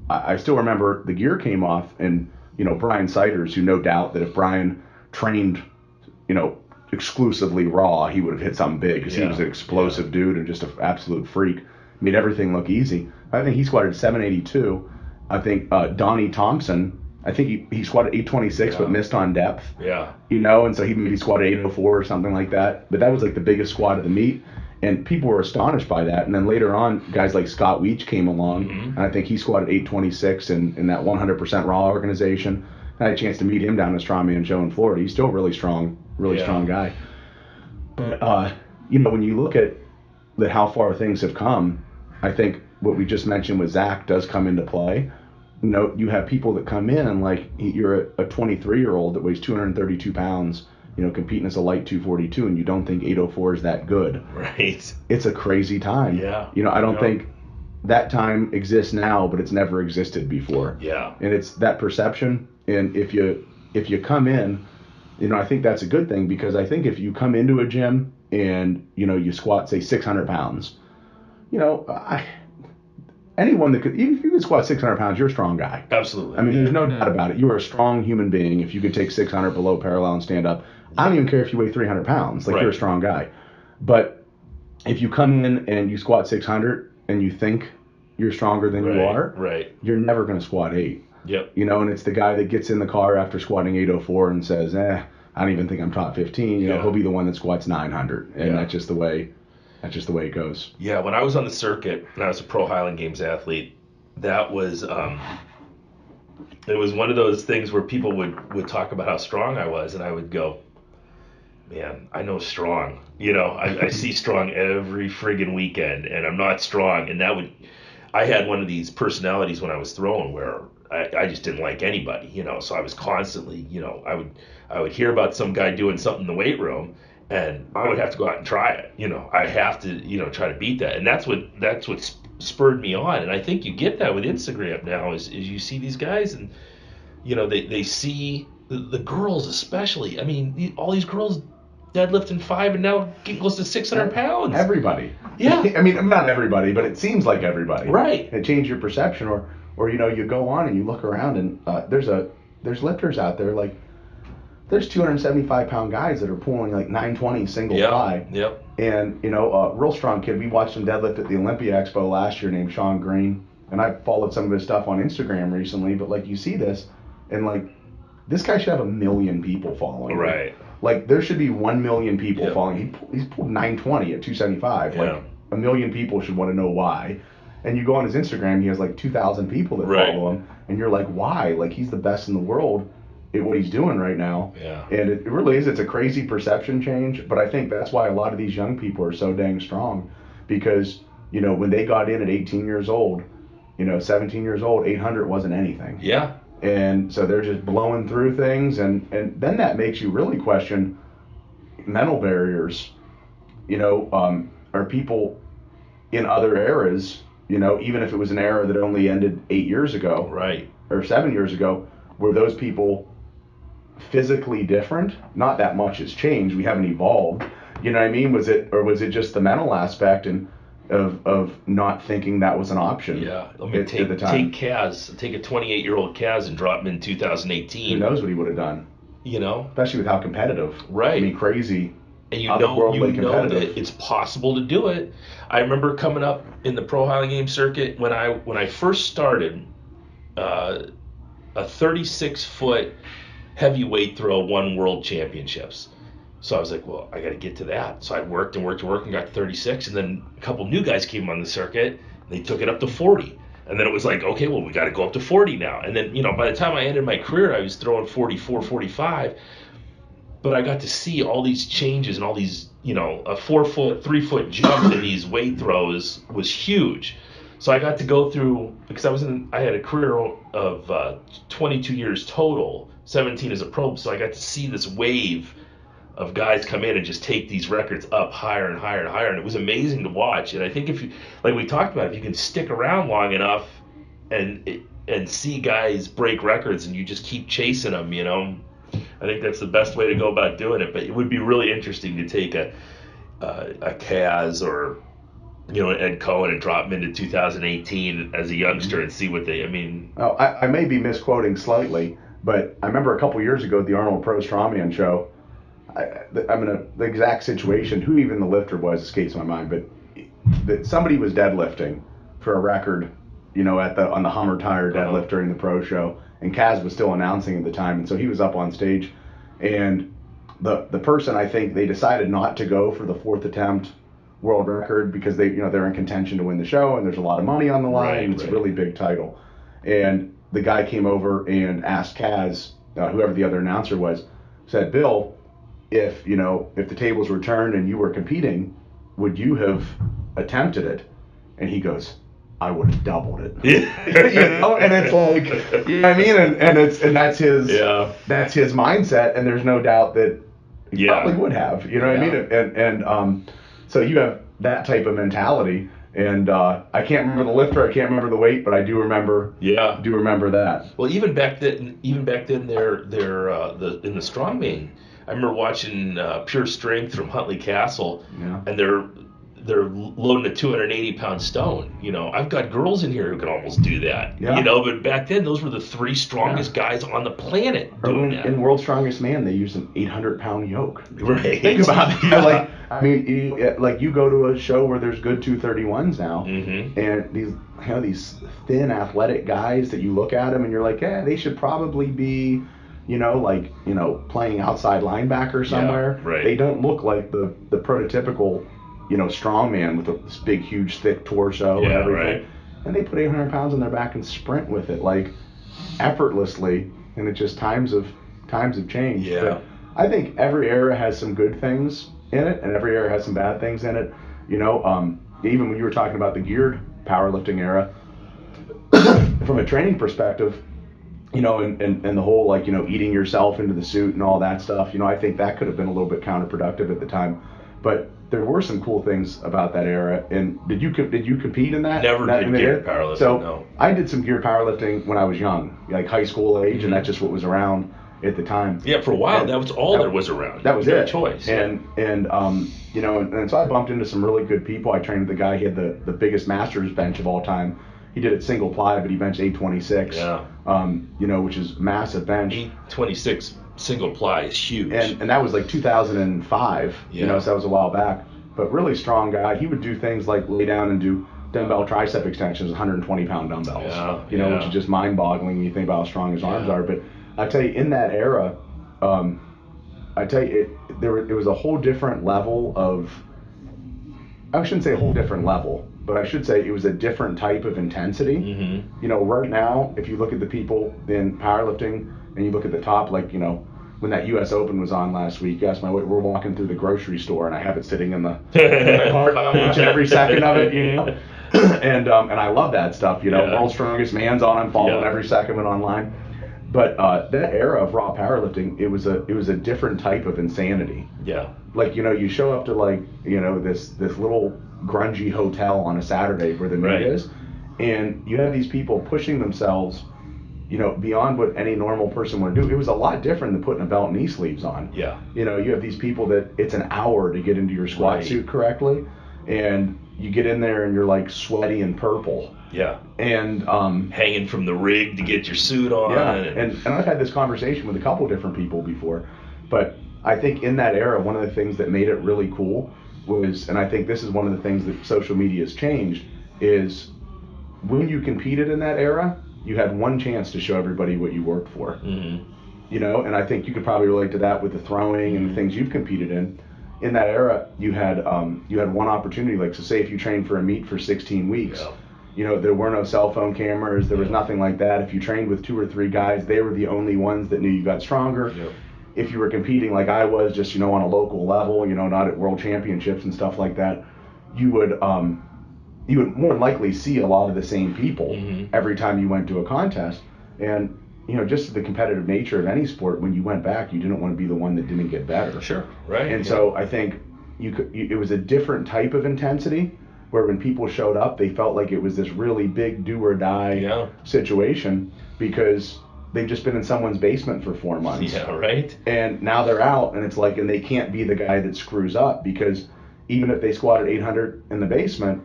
Speaker 2: I still remember the gear came off, and, you know, Brian Siders, who no doubt that if Brian trained, you know, exclusively raw, he would have hit something big, because he was an explosive dude and just an absolute freak, made everything look easy. I think he squatted 782. I think Donnie Thompson, I think he squatted 826 but missed on depth.
Speaker 1: Yeah.
Speaker 2: You know, and so he maybe squatted 804 or something like that. But that was like the biggest squat of the meet, and people were astonished by that. And then later on, guys like Scott Weech came along, and I think he squatted 826 in that 100% raw organization. I had a chance to meet him down at Strongman show in Florida. He's still a really strong guy. But you know, when you look at how far things have come, I think what we just mentioned with Zach does come into play. You know, you have people that come in and, like, you're a 23-year-old that weighs 232 pounds, you know, competing as a light 242, and you don't think 804 is that good.
Speaker 1: Right.
Speaker 2: It's a crazy time.
Speaker 1: Yeah.
Speaker 2: You know, I don't think that time exists now, but it's never existed before.
Speaker 1: Yeah.
Speaker 2: And it's that perception. And if you come in, you know, I think that's a good thing, because I think if you come into a gym and, you know, you squat, say, 600 pounds, you know, anyone that could, even if you could squat 600 pounds, you're a strong guy.
Speaker 1: Absolutely.
Speaker 2: I mean, there's no doubt about it. You are a strong human being if you could take 600 below parallel and stand up. I don't even care if you weigh 300 pounds. Like, you're a strong guy. But if you come in and you squat 600 and you think you're stronger than you are, you're never going to squat 8.
Speaker 1: Yep.
Speaker 2: You know, and it's the guy that gets in the car after squatting 804 and says, I don't even think I'm top 15. You know, he'll be the one that squats 900. And that's just the way it goes.
Speaker 1: Yeah, when I was on the circuit and I was a pro Highland Games athlete, that was it was one of those things where people would talk about how strong I was, and I would go, man, I know strong. You know, I see strong every friggin' weekend, and I'm not strong. And I had one of these personalities when I was throwing where I just didn't like anybody, you know, so I was constantly, you know, I would hear about some guy doing something in the weight room, and I would have to go out and try it. You know, I have to, you know, try to beat that. And that's what spurred me on. And I think you get that with Instagram now is you see these guys, and, you know, they see the girls especially. I mean, all these girls deadlifting 5 and now getting close to 600 pounds.
Speaker 2: Everybody.
Speaker 1: Yeah.
Speaker 2: I mean, not everybody, but it seems like everybody.
Speaker 1: Right.
Speaker 2: It changed your perception, or you know, you go on and you look around, and there's lifters out there, like, there's 275-pound guys that are pulling like 920 single ply.
Speaker 1: Yep.
Speaker 2: And, you know, a real strong kid, we watched him deadlift at the Olympia Expo last year, named Sean Green. And I followed some of his stuff on Instagram recently, but, like, you see this, and, like, this guy should have 1 million people following.
Speaker 1: Right.
Speaker 2: Like, there should be 1 million people following. He's pulled 920 at 275.
Speaker 1: Yeah.
Speaker 2: Like, 1 million people should want to know why. And you go on his Instagram, he has like 2,000 people that
Speaker 1: Right.
Speaker 2: follow him, and you're like, why? Like, he's the best in the world at what he's doing right now.
Speaker 1: Yeah.
Speaker 2: And it really is. It's a crazy perception change, but I think that's why a lot of these young people are so dang strong, because when they got in at 18 years old, 17 years old, 800 wasn't anything.
Speaker 1: Yeah.
Speaker 2: And so they're just blowing through things, and then that makes you really question mental barriers. Are people in other eras, even if it was an era that only ended 8 years ago,
Speaker 1: Right.
Speaker 2: or 7 years ago, were those people physically different? Not that much has changed. We haven't evolved. You know what I mean? Was it just the mental aspect and of not thinking that was an option?
Speaker 1: Yeah. I mean,
Speaker 2: at the time.
Speaker 1: take Kaz, take a 28-year-old Kaz and drop him in 2018.
Speaker 2: Who knows what he would have done? Especially with how competitive.
Speaker 1: Right.
Speaker 2: I mean, crazy.
Speaker 1: And you
Speaker 2: otherworldly
Speaker 1: know
Speaker 2: competitive.
Speaker 1: that it's possible to do it. I remember coming up in the pro highlight game circuit when I first started. A 36-foot heavyweight throw won world championships. So I was like, well, I got to get to that. So I worked and got to 36, and then a couple new guys came on the circuit. They took it up to 40. And then it was like, okay, well, we got to go up to 40 now. And then, by the time I ended my career, I was throwing 44, 45. But I got to see all these changes and all these, a 4-foot, 3-foot jump in these weight throws was huge. So I got to go through, because I had a career of 22 years total, 17 as a pro. So I got to see this wave of guys come in and just take these records up higher and higher and higher. And it was amazing to watch. And I think if you, like we talked about, if you can stick around long enough and see guys break records and you just keep chasing them, I think that's the best way to go about doing it. But it would be really interesting to take a Kaz or an Ed Cohen and drop them into 2018 as a youngster and see what they.
Speaker 2: Oh, I may be misquoting slightly, but I remember a couple years ago at the Arnold Pro Strongman show. I'm in the exact situation. Who even the lifter was escapes my mind, but that somebody was deadlifting for a record, on the Hummer tire deadlift during the pro show. And Kaz was still announcing at the time, and so he was up on stage, and the person, I think they decided not to go for the 4th attempt world record because they're in contention to win the show, and there's a lot of money on the line, and it's a really big title. And the guy came over and asked Kaz, whoever the other announcer was, said, Bill, if the tables were turned and you were competing, would you have attempted it? And he goes, I would have doubled it. And it's like, you know what I mean? And that's his mindset, and there's no doubt that he probably would have, you know what I mean? And so you have that type of mentality, and I can't remember the lifter, I can't remember the weight, but I do remember that.
Speaker 1: Well, even back then they're in the Strongman. I remember watching Pure Strength from Huntley Castle, and they're loading a 280-pound stone. I've got girls in here who can almost do that. But back then those were the 3 strongest guys on the planet doing that.
Speaker 2: In World's Strongest Man, they used an 800-pound yoke.
Speaker 1: Right.
Speaker 2: Think about it. You go to a show where there's good 231s now, and these thin athletic guys that you look at them and you're like, they should probably be, playing outside linebacker somewhere.
Speaker 1: Yeah, right.
Speaker 2: They don't look like the prototypical, strongman with this big, huge, thick torso and everything.
Speaker 1: Right.
Speaker 2: And they put 800 pounds on their back and sprint with it like effortlessly. And it's just times have changed.
Speaker 1: Yeah.
Speaker 2: But I think every era has some good things in it, and every era has some bad things in it. Even when you were talking about the geared powerlifting era, from a training perspective, and the whole eating yourself into the suit and all that stuff, I think that could have been a little bit counterproductive at the time. But there were some cool things about that era. And did you compete in that?
Speaker 1: Never did geared powerlifting.
Speaker 2: So
Speaker 1: no.
Speaker 2: I did some geared powerlifting when I was young, like high school age, and that's just what was around at the time.
Speaker 1: Yeah, for a while that was all there was around.
Speaker 2: That was
Speaker 1: no
Speaker 2: it.
Speaker 1: Choice.
Speaker 2: And so I bumped into some really good people. I trained with the guy. He had the biggest masters bench of all time. He did it single ply, but he benched 826.
Speaker 1: Yeah.
Speaker 2: Which is massive bench.
Speaker 1: 826 single ply is huge.
Speaker 2: And that was like 2005. So that was a while back. But really strong guy. He would do things like lay down and do dumbbell tricep extensions, 120-pound dumbbells. Which is just mind-boggling when you think about how strong his arms are. But I tell you, in that era, it was a whole different level of. I shouldn't say a whole different level. but I should say it was a different type of intensity.
Speaker 1: Mm-hmm.
Speaker 2: You know, right now, if you look at the people in powerlifting and you look at the top, like, you know, when that U.S. Open was on last week, yes, we're walking through the grocery store and I have it sitting in the cart. I'm watching every second of it, you know, and I love that stuff. You know,
Speaker 1: Yeah.
Speaker 2: World's Strongest Man's on. I'm following
Speaker 1: Yeah.
Speaker 2: every second of it online. But that era of raw powerlifting, it was a different type of insanity.
Speaker 1: Yeah.
Speaker 2: Like, you know, you show up to, like, you know, this little grungy hotel on a Saturday where the meet
Speaker 1: Right.
Speaker 2: is, and you have these people pushing themselves, you know, beyond what any normal person would do. It was a lot different than putting a belt and knee sleeves on.
Speaker 1: Yeah.
Speaker 2: You know, you have these people that it's an hour to get into your squat
Speaker 1: Right.
Speaker 2: suit correctly, and you get in there and you're like sweaty and purple.
Speaker 1: Yeah.
Speaker 2: And
Speaker 1: hanging from the rig to get your suit on.
Speaker 2: yeah, and I've had this conversation with a couple different people before, but I think in that era, one of the things that made it really cool was, and I think this is one of the things that social media has changed, is when you competed in that era, you had one chance to show everybody what you worked for.
Speaker 1: Mm-hmm.
Speaker 2: You know, and I think you could probably relate to that with the throwing and the things you've competed in. In that era, you had one opportunity. Like, so say if you trained for a meet for 16 weeks,
Speaker 1: Yeah.
Speaker 2: you know, there were no cell phone cameras, there was nothing like that. If you trained with 2 or 3 guys, they were the only ones that knew you got stronger.
Speaker 1: Yep.
Speaker 2: If you were competing like I was, just, you know, on a local level, you know, not at world championships and stuff like that, you would more than likely see a lot of the same people
Speaker 1: Mm-hmm.
Speaker 2: every time you went to a contest. And, you know, just the competitive nature of any sport, when you went back, you didn't want to be the one that didn't get better.
Speaker 1: Sure. Right.
Speaker 2: And
Speaker 1: yeah.
Speaker 2: so I think it was a different type of intensity, where when people showed up, they felt like it was this really big do or die situation, because they've just been in someone's basement for 4 months.
Speaker 1: Yeah. Right.
Speaker 2: And now they're out, and it's like, and they can't be the guy that screws up, because even if they squatted 800 in the basement,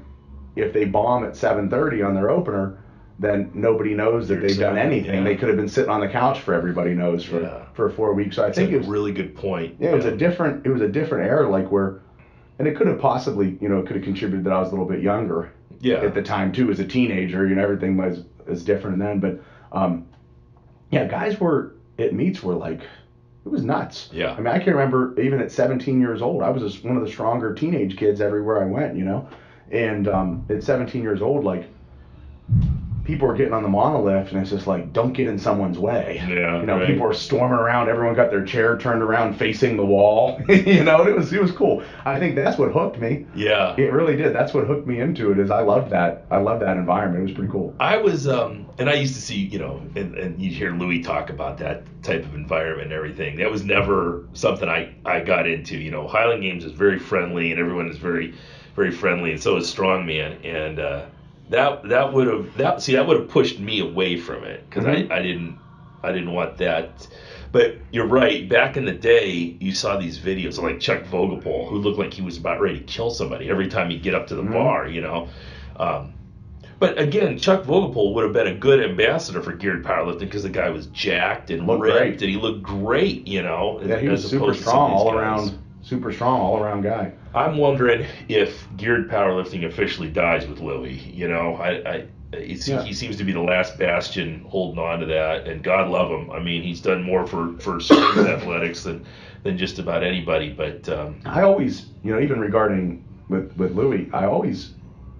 Speaker 2: if they bomb at 730 on their opener, then nobody knows that they've done anything.
Speaker 1: Yeah.
Speaker 2: They could have been sitting on the couch for everybody knows for 4 weeks. So I think
Speaker 1: That's
Speaker 2: it was
Speaker 1: a really good point.
Speaker 2: yeah, it was a different era, like, where, and it could have possibly, you know, it could have contributed that I was a little bit younger at the time too, as a teenager. You know, everything was different then. But yeah, guys were at meets were like, it was nuts.
Speaker 1: Yeah.
Speaker 2: I mean, I can remember even at 17 years old, I was one of the stronger teenage kids everywhere I went, you know. And at 17 years old, like, people were getting on the monolift, and it's just like, don't get in someone's way.
Speaker 1: Yeah,
Speaker 2: you know,
Speaker 1: right.
Speaker 2: people were storming around. Everyone got their chair turned around facing the wall. You know, it was cool. I think that's what hooked me.
Speaker 1: Yeah.
Speaker 2: It really did. That's what hooked me into it. Is I loved that. I loved that environment. It was pretty cool.
Speaker 1: I was, and I used to see, you know, and you'd hear Louis talk about that type of environment and everything. That was never something I got into. You know, Highland Games is very friendly, and everyone is very, very friendly, and so is Strongman. And that would have pushed me away from it, because
Speaker 2: Mm-hmm.
Speaker 1: I didn't want that. But you're right. Back in the day, you saw these videos of, like, Chuck Vogelpohl, who looked like he was about ready to kill somebody every time he'd get up to the bar, you know. But again, Chuck Vogelpohl would have been a good ambassador for geared powerlifting, because the guy was jacked and
Speaker 2: Looked
Speaker 1: ripped,
Speaker 2: great.
Speaker 1: and he looked great, you know.
Speaker 2: Yeah, he was
Speaker 1: as
Speaker 2: super
Speaker 1: opposed to some
Speaker 2: strong
Speaker 1: of these
Speaker 2: all
Speaker 1: guys.
Speaker 2: around. Super strong all around guy.
Speaker 1: I'm wondering if geared powerlifting officially dies with Louis. You know, he seems to be the last bastion holding on to that, and God love him. I mean, he's done more for strength athletics than just about anybody. But
Speaker 2: I always, you know, even regarding with Louis, I always,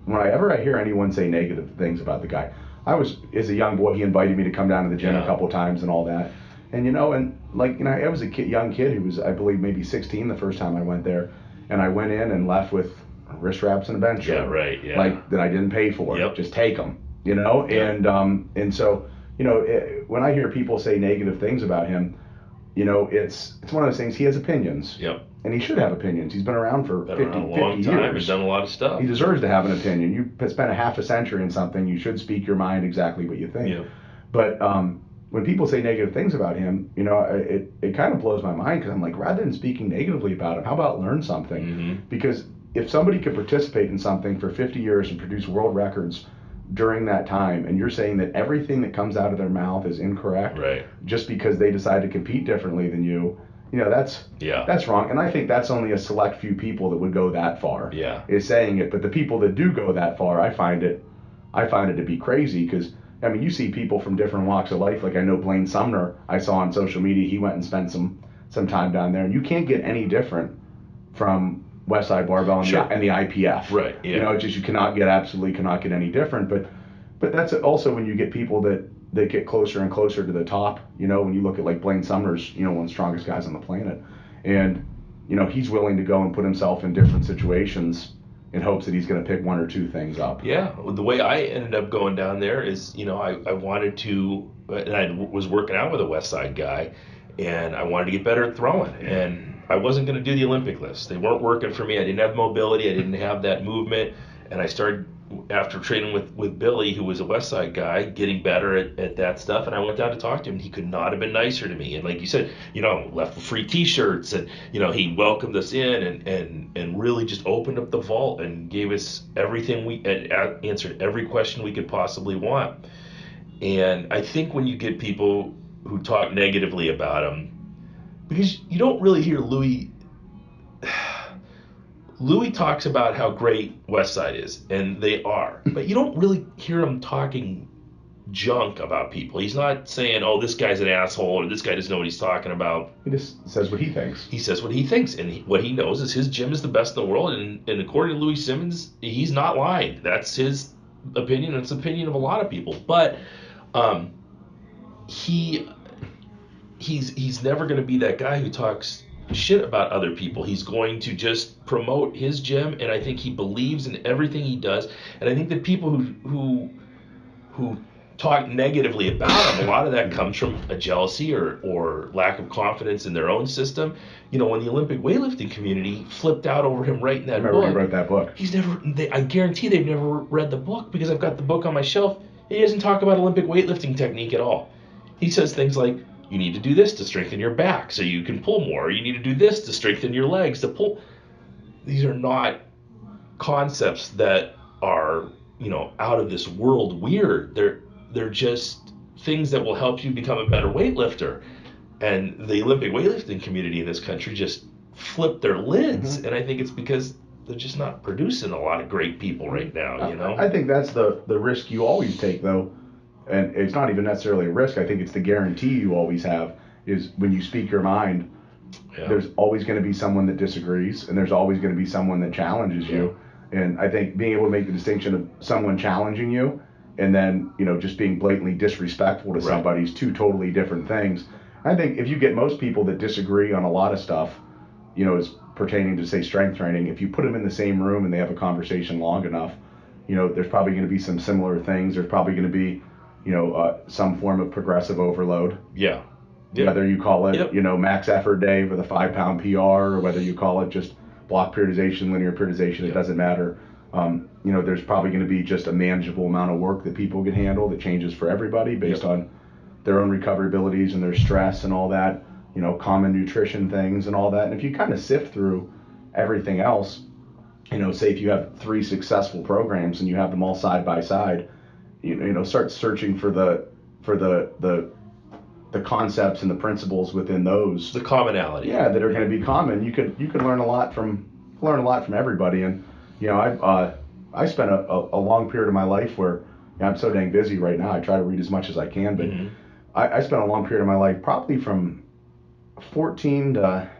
Speaker 2: whenever I hear anyone say negative things about the guy, as a young boy, he invited me to come down to the gym a couple times and all that. And, you know, and, like, you know, I was a young kid who was, I believe, maybe 16 the first time I went there. And I went in and left with wrist wraps and a bench shirt.
Speaker 1: Yeah, right, yeah.
Speaker 2: Like, that I didn't pay for.
Speaker 1: Yep.
Speaker 2: Just take them, you know?
Speaker 1: Yep.
Speaker 2: And so, you know, when I hear people say negative things about him, you know, it's one of those things. He has opinions.
Speaker 1: Yep.
Speaker 2: And he should have opinions. He's been around for 50
Speaker 1: a long time.
Speaker 2: years.
Speaker 1: He's done a lot of stuff.
Speaker 2: He deserves to have an opinion. You spent a half a century in something. You should speak your mind exactly what you think.
Speaker 1: Yep.
Speaker 2: But when people say negative things about him, you know, it kind of blows my mind, because I'm like, rather than speaking negatively about him, how about learn something?
Speaker 1: Mm-hmm.
Speaker 2: Because if somebody could participate in something for 50 years and produce world records during that time, and you're saying that everything that comes out of their mouth is incorrect,
Speaker 1: Right.
Speaker 2: just because they decide to compete differently than you, you know, that's wrong. And I think that's only a select few people that would go that far.
Speaker 1: Yeah.
Speaker 2: Is saying it. But the people that do go that far, I find it to be crazy, because I mean, you see people from different walks of life. Like, I know Blaine Sumner, I saw on social media, he went and spent some time down there, and you can't get any different from West Side Barbell and,
Speaker 1: Sure.
Speaker 2: the IPF.
Speaker 1: Right, yeah.
Speaker 2: You know, it's just you absolutely cannot get any different. But that's also when you get people that get closer and closer to the top. You know, when you look at like Blaine Sumner's, you know, one of the strongest guys on the planet, and you know he's willing to go and put himself in different situations in hopes that he's going to pick one or two things up.
Speaker 1: Yeah, the way I ended up going down there is, you know, I wanted to, and I was working out with a West Side guy, and I wanted to get better at throwing, and I wasn't going to do the Olympic lifts. They weren't working for me. I didn't have mobility. I didn't have that movement, and I started, after training with Billy, who was a West Side guy, getting better at that stuff, and I went down to talk to him, and he could not have been nicer to me. And like you said, you know, left with free T-shirts, and you know, he welcomed us in and really just opened up the vault and gave us everything and answered every question we could possibly want. And I think when you get people who talk negatively about him, because you don't really hear Louis talks about how great West Side is, and they are, but you don't really hear him talking junk about people. He's not saying, "Oh, this guy's an asshole," or "This guy doesn't know what he's talking about."
Speaker 2: He just says what he thinks.
Speaker 1: He says what he thinks, and what he knows is his gym is the best in the world, and according to Louis Simmons, he's not lying. That's his opinion, and it's the opinion of a lot of people. But he's never going to be that guy who talks shit about other people. He's going to just promote his gym, and I think he believes in everything he does. And I think that people who talk negatively about him, a lot of that comes from a jealousy or lack of confidence in their own system. You know, when the Olympic weightlifting community flipped out over him writing that book.
Speaker 2: I remember he wrote that book.
Speaker 1: I guarantee they've never read the book, because I've got the book on my shelf. He doesn't talk about Olympic weightlifting technique at all. He says things like, you need to do this to strengthen your back so you can pull more. Or you need to do this to strengthen your legs to pull. These are not concepts that are, you know, out of this world weird. They're just things that will help you become a better weightlifter. And the Olympic weightlifting community in this country just flipped their lids. Mm-hmm. And I think it's because they're just not producing a lot of great people right now, you know?
Speaker 2: I think that's the risk you always take, though. And it's not even necessarily a risk. I think it's the guarantee you always have, is when you speak your mind, there's always going to be someone that disagrees, and there's always going to be someone that challenges you. And I think being able to make the distinction of someone challenging you and then, you know, just being blatantly disrespectful to somebody is two totally different things. I think if you get most people that disagree on a lot of stuff, you know, as pertaining to, say, strength training, if you put them in the same room and they have a conversation long enough, you know, there's probably going to be some similar things. There's probably going to be, you know, some form of progressive overload.
Speaker 1: Yeah.
Speaker 2: Whether you call it, you know, max effort day with a 5-pound PR, or whether you call it just block periodization, linear periodization, it doesn't matter. You know, there's probably going to be just a manageable amount of work that people can handle that changes for everybody based on their own recovery abilities and their stress and all that, you know, common nutrition things and all that. And if you kind of sift through everything else, you know, say if you have 3 successful programs and you have them all side by side, you know, start searching for the concepts and the principles within those.
Speaker 1: The commonality.
Speaker 2: Yeah, that are going to be common. You could learn a lot from everybody. And you know, I spent a long period of my life where, you know, I'm so dang busy right now. I try to read as much as I can, but I spent a long period of my life, probably from 14 to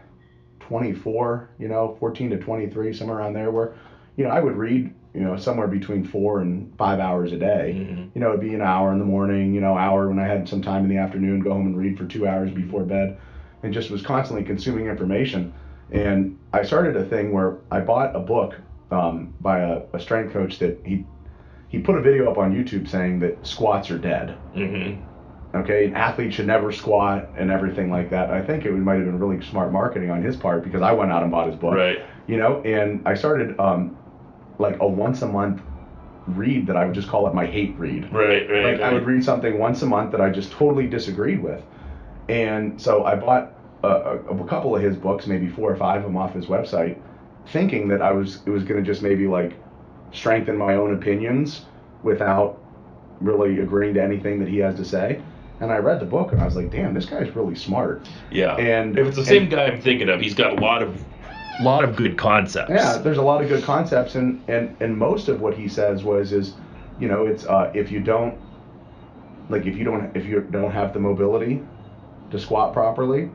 Speaker 2: 24, you know, 14 to 23, somewhere around there, where, you know, I would read, you know, somewhere between 4 and 5 hours a day. You know, it'd be an hour in the morning, you know, hour when I had some time in the afternoon, go home and read for 2 hours before bed, and just was constantly consuming information. And I started a thing where I bought a book by a strength coach that he put a video up on YouTube saying that squats are dead. Okay, an athlete should never squat and everything like that. I think it might have been really smart marketing on his part, because I went out and bought his book.
Speaker 1: Right.
Speaker 2: You know, and I started like a once a month read that I would just call it my hate read.
Speaker 1: Right.
Speaker 2: Like I would read something once a month that I just totally disagreed with. And so I bought a couple of his books, maybe 4 or 5 of them off his website, thinking that it was going to just maybe like strengthen my own opinions without really agreeing to anything that he has to say. And I read the book and I was like, damn, this guy's really smart.
Speaker 1: Yeah.
Speaker 2: And
Speaker 1: if it's the same guy I'm thinking of, he's got a lot of good concepts.
Speaker 2: Yeah, there's a lot of good concepts, and most of what he says is, you know, it's if you don't have the mobility to squat properly,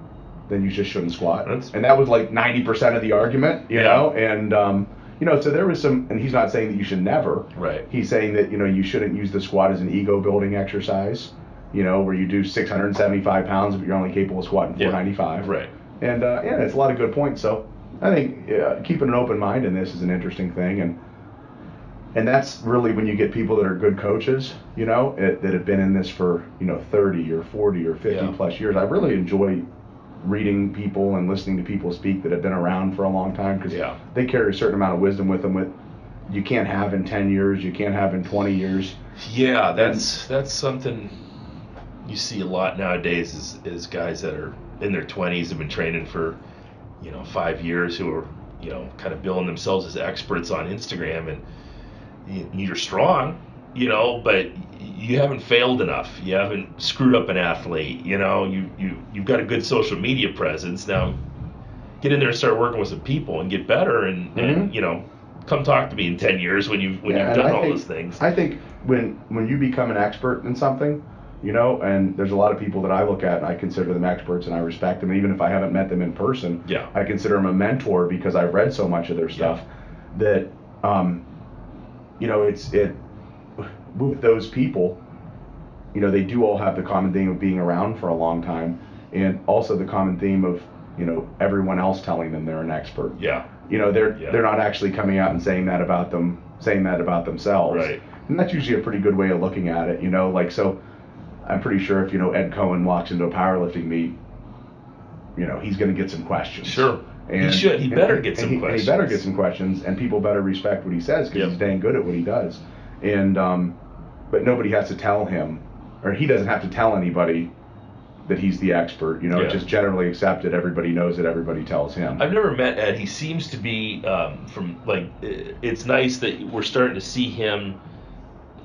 Speaker 2: then you just shouldn't squat.
Speaker 1: That's-
Speaker 2: And that was like 90% of the argument, you
Speaker 1: Yeah.
Speaker 2: know? And, so there was some, and he's not saying that you should never.
Speaker 1: Right.
Speaker 2: He's saying that, you shouldn't use the squat as an ego building exercise, where you do 675 pounds, but you're only capable of squatting 495.
Speaker 1: Right.
Speaker 2: And, it's a lot of good points. So I think keeping an open mind in this is an interesting thing. And that's really when you get people that are good coaches, that have been in this for, 30 or 40 or 50 plus years. I really enjoy reading people and listening to people speak that have been around for a long time, because they carry a certain amount of wisdom with them that you can't have in 10 years, you can't have in 20 years.
Speaker 1: Yeah, that's something you see a lot nowadays is guys that are in their 20s, have been training for, 5 years, who are, kind of billing themselves as experts on Instagram, and you're strong, but you haven't failed enough. You haven't screwed up an athlete. You've got a good social media presence. Now, get in there and start working with some people and get better, and come talk to me in 10 years when you've done all those things.
Speaker 2: I think when you become an expert in something, and there's a lot of people that I look at and I consider them experts and I respect them, and even if I haven't met them in person, I consider them a mentor because I've read so much of their stuff that with those people, they do all have the common theme of being around for a long time, and also the common theme of, everyone else telling them they're an expert. They're not actually coming out and saying that about themselves.
Speaker 1: Right.
Speaker 2: And that's usually a pretty good way of looking at it, so I'm pretty sure if, Ed Cohen walks into a powerlifting meet, he's going to get some questions.
Speaker 1: Sure.
Speaker 2: And,
Speaker 1: he better get some questions.
Speaker 2: He better get some questions, and people better respect what he says, because he's dang good at what he does. And but nobody has to tell him, or he doesn't have to tell anybody that he's the expert. It's just generally accepted. Everybody knows it. Everybody tells him.
Speaker 1: I've never met Ed. He seems to be it's nice that we're starting to see him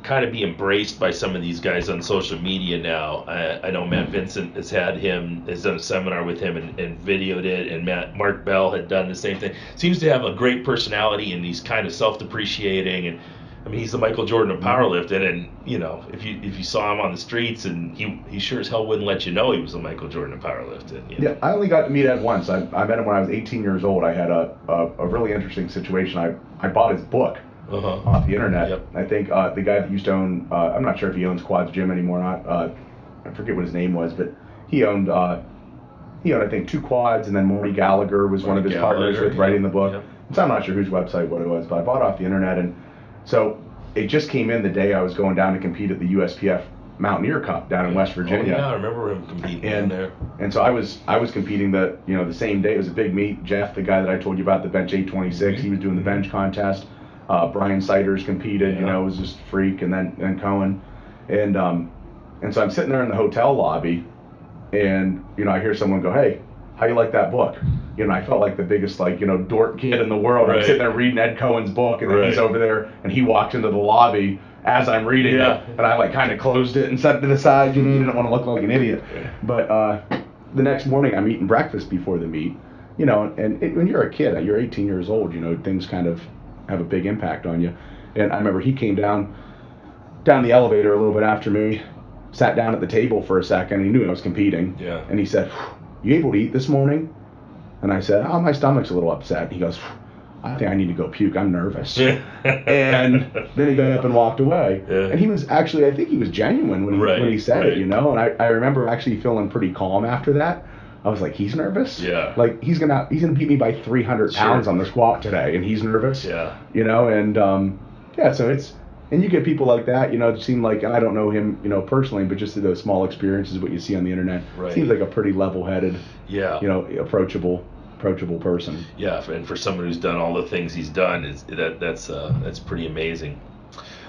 Speaker 1: kind of be embraced by some of these guys on social media now. I know Matt Vincent has done a seminar with him and videoed it, and Mark Bell had done the same thing. Seems to have a great personality, and he's kind of self-depreciating, and I mean, he's the Michael Jordan of powerlifting, and if you saw him on the streets, and he sure as hell wouldn't let you know he was the Michael Jordan of powerlifting.
Speaker 2: Yeah, I only got to meet Ed once. I met him when I was 18 years old. I had a really interesting situation. I bought his book off the internet.
Speaker 1: Yep.
Speaker 2: I think the guy that used to own, I'm not sure if he owns Quads Gym anymore or not. I forget what his name was, but he owned I think 2 Quads, and then Maury Gallagher was one of his partners with writing the book.
Speaker 1: Yep.
Speaker 2: So I'm not sure whose website what it was, but I bought it off the internet, and so it just came in the day I was going down to compete at the USPF Mountaineer Cup down in West Virginia.
Speaker 1: Oh, yeah, I remember him competing down there.
Speaker 2: And so I was competing the same day. It was a big meet. Jeff, the guy that I told you about, the bench 826, he was doing the bench contest. Brian Siders competed, was just a freak, and then Cohen. And so I'm sitting there in the hotel lobby, and I hear someone go, "Hey, how you like that book?" I felt like the biggest dork kid in the world.
Speaker 1: Right.
Speaker 2: I'm sitting there reading Ed Cohen's book, and then he's over there, and he walks into the lobby as I'm reading it, and I kind of closed it and set it to the side. You didn't want to look like an idiot. But the next morning, I'm eating breakfast before the meet, and when you're a kid, you're 18 years old, things kind of have a big impact on you. And I remember he came down the elevator a little bit after me, sat down at the table for a second. He knew I was competing.
Speaker 1: Yeah.
Speaker 2: And he said, "You able to eat this morning?" And I said, "Oh, my stomach's a little upset." He goes, "I think I need to go puke. I'm nervous." And then he got up and walked away.
Speaker 1: Yeah.
Speaker 2: And he was actually, I think he was genuine when he said it, And I remember actually feeling pretty calm after that. I was like, he's nervous?
Speaker 1: Yeah.
Speaker 2: Like, he's gonna beat me by 300 pounds on the squat today, and he's nervous?
Speaker 1: Yeah.
Speaker 2: So it's, and you get people like that, it seemed like, and I don't know him, personally, but just through those small experiences, what you see on the internet, seems like a pretty level-headed, approachable person.
Speaker 1: Yeah, and for someone who's done all the things he's done, that's pretty amazing.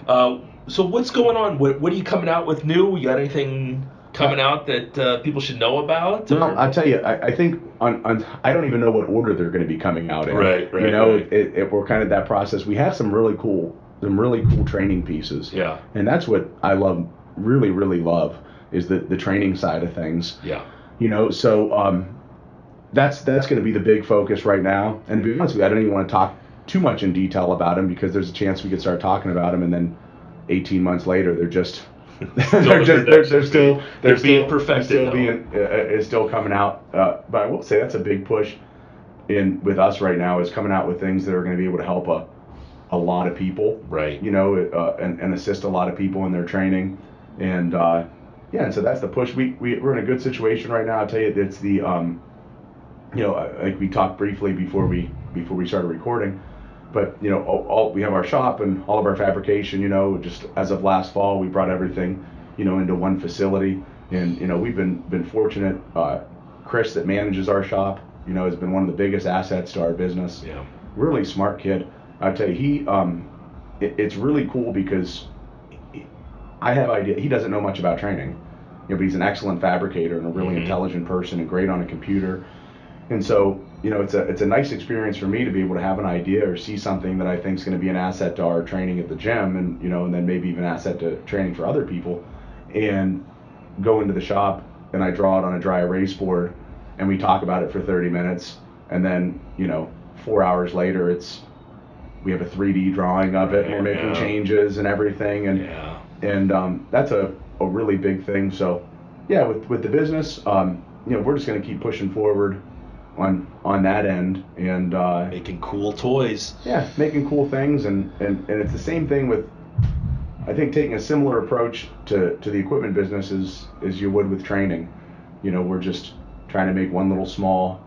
Speaker 1: So what's going on? What are you coming out with new? You got anything coming out that people should know about?
Speaker 2: Well, I'll tell you, I think I don't even know what order they're going to be coming out in.
Speaker 1: Right.
Speaker 2: We're kind of that process. We have some really cool training pieces.
Speaker 1: Yeah.
Speaker 2: And that's what I really, really love, is the training side of things.
Speaker 1: Yeah.
Speaker 2: So that's going to be the big focus right now. And to be honest with you, I don't even want to talk too much in detail about them, because there's a chance we could start talking about them, and then 18 months later they're just they're
Speaker 1: being perfected.
Speaker 2: Is still coming out. But I will say that's a big push with us right now, is coming out with things that are going to be able to help a lot of people,
Speaker 1: right?
Speaker 2: And assist a lot of people in their training, and and so that's the push. We're in a good situation right now. I'll tell you, it's the like we talked briefly before we started recording, but we have our shop and all of our fabrication. Just as of last fall, we brought everything into one facility, and we've been fortunate. Chris, that manages our shop, has been one of the biggest assets to our business.
Speaker 1: Yeah.
Speaker 2: Really smart kid. I tell you, it's really cool because I have idea. He doesn't know much about training, but he's an excellent fabricator and a really intelligent person and great on a computer. And so, it's a nice experience for me to be able to have an idea or see something that I think is going to be an asset to our training at the gym, and and then maybe even asset to training for other people, and go into the shop and I draw it on a dry erase board, and we talk about it for 30 minutes, and then 4 hours later we have a 3D drawing of it, and we're making changes and everything, and that's a really big thing. So with the business, we're just going to keep pushing forward on that end, and
Speaker 1: making cool toys.
Speaker 2: Yeah, making cool things, and it's the same thing with, I think, taking a similar approach to the equipment business as you would with training. We're just trying to make one little small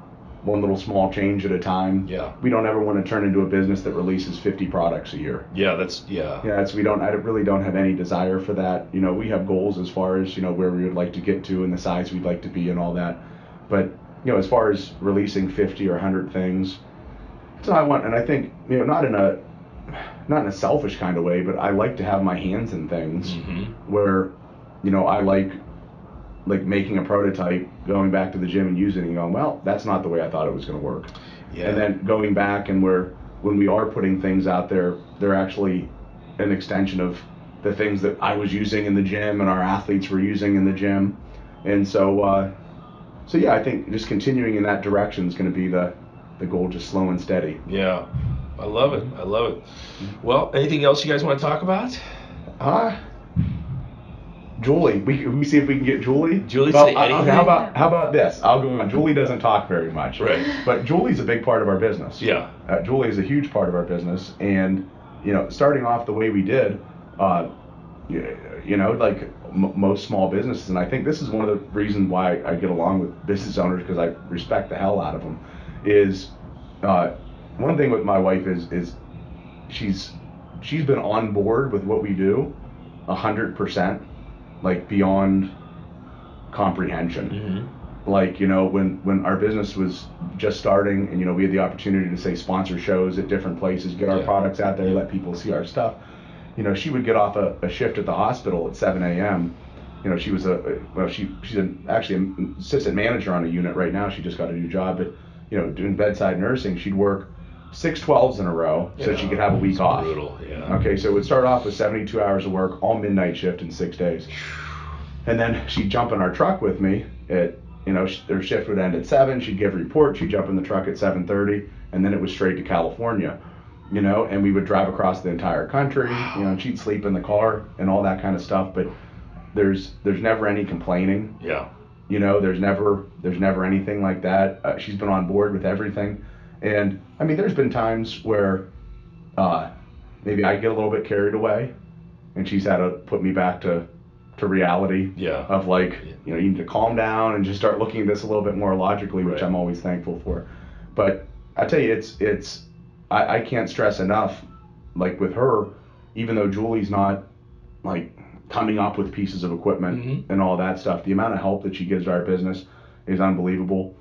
Speaker 2: change at a time.
Speaker 1: Yeah.
Speaker 2: We don't ever want to turn into a business that releases 50 products a year.
Speaker 1: Yeah,
Speaker 2: I really don't have any desire for that. We have goals as far as where we would like to get to and the size we'd like to be and all that. But as far as releasing 50 or 100 things, that's what I want. And I think not in a selfish kind of way, but I like to have my hands in things where I like making a prototype, going back to the gym and using it and going, well, that's not the way I thought it was going to work.
Speaker 1: Yeah.
Speaker 2: And then going back and when we are putting things out there, they're actually an extension of the things that I was using in the gym and our athletes were using in the gym. And so I think just continuing in that direction is going to be the goal, just slow and steady.
Speaker 1: Yeah, I love it. Well, anything else you guys want to talk about?
Speaker 2: Julie, we see if we can get Julie.
Speaker 1: Julie, say anything.
Speaker 2: How about this? I'll go on. Julie doesn't talk very much,
Speaker 1: right?
Speaker 2: But Julie's a big part of our business.
Speaker 1: Yeah.
Speaker 2: Julie is a huge part of our business, and starting off the way we did, like most small businesses, and I think this is one of the reasons why I get along with business owners, because I respect the hell out of them. Is one thing with my wife is she's been on board with what we do 100%. Like beyond comprehension. Like when our business was just starting, and we had the opportunity to say sponsor shows at different places, get our products out there, let people see our stuff. She would get off a shift at the hospital at 7 a.m. She was she's actually an assistant manager on a unit right now. She just got a new job, but doing bedside nursing, she'd work 6 12s in a row so she could have a week off.
Speaker 1: Brutal, yeah.
Speaker 2: Okay, so it would start off with 72 hours of work, all midnight shift in 6 days. And then she'd jump in our truck with me at, their shift would end at 7, she'd give a report, she'd jump in the truck at 7:30, and then it was straight to California, and we would drive across the entire country, and she'd sleep in the car and all that kind of stuff, but there's never any complaining.
Speaker 1: Yeah.
Speaker 2: There's never anything like that. She's been on board with everything. And I mean, there's been times where maybe I get a little bit carried away, and she's had to put me back to reality.
Speaker 1: Yeah.
Speaker 2: Of you need to calm down and just start looking at this a little bit more logically, which I'm always thankful for. But I tell you, I can't stress enough, with her, even though Julie's not coming up with pieces of equipment and all that stuff, the amount of help that she gives to our business is unbelievable.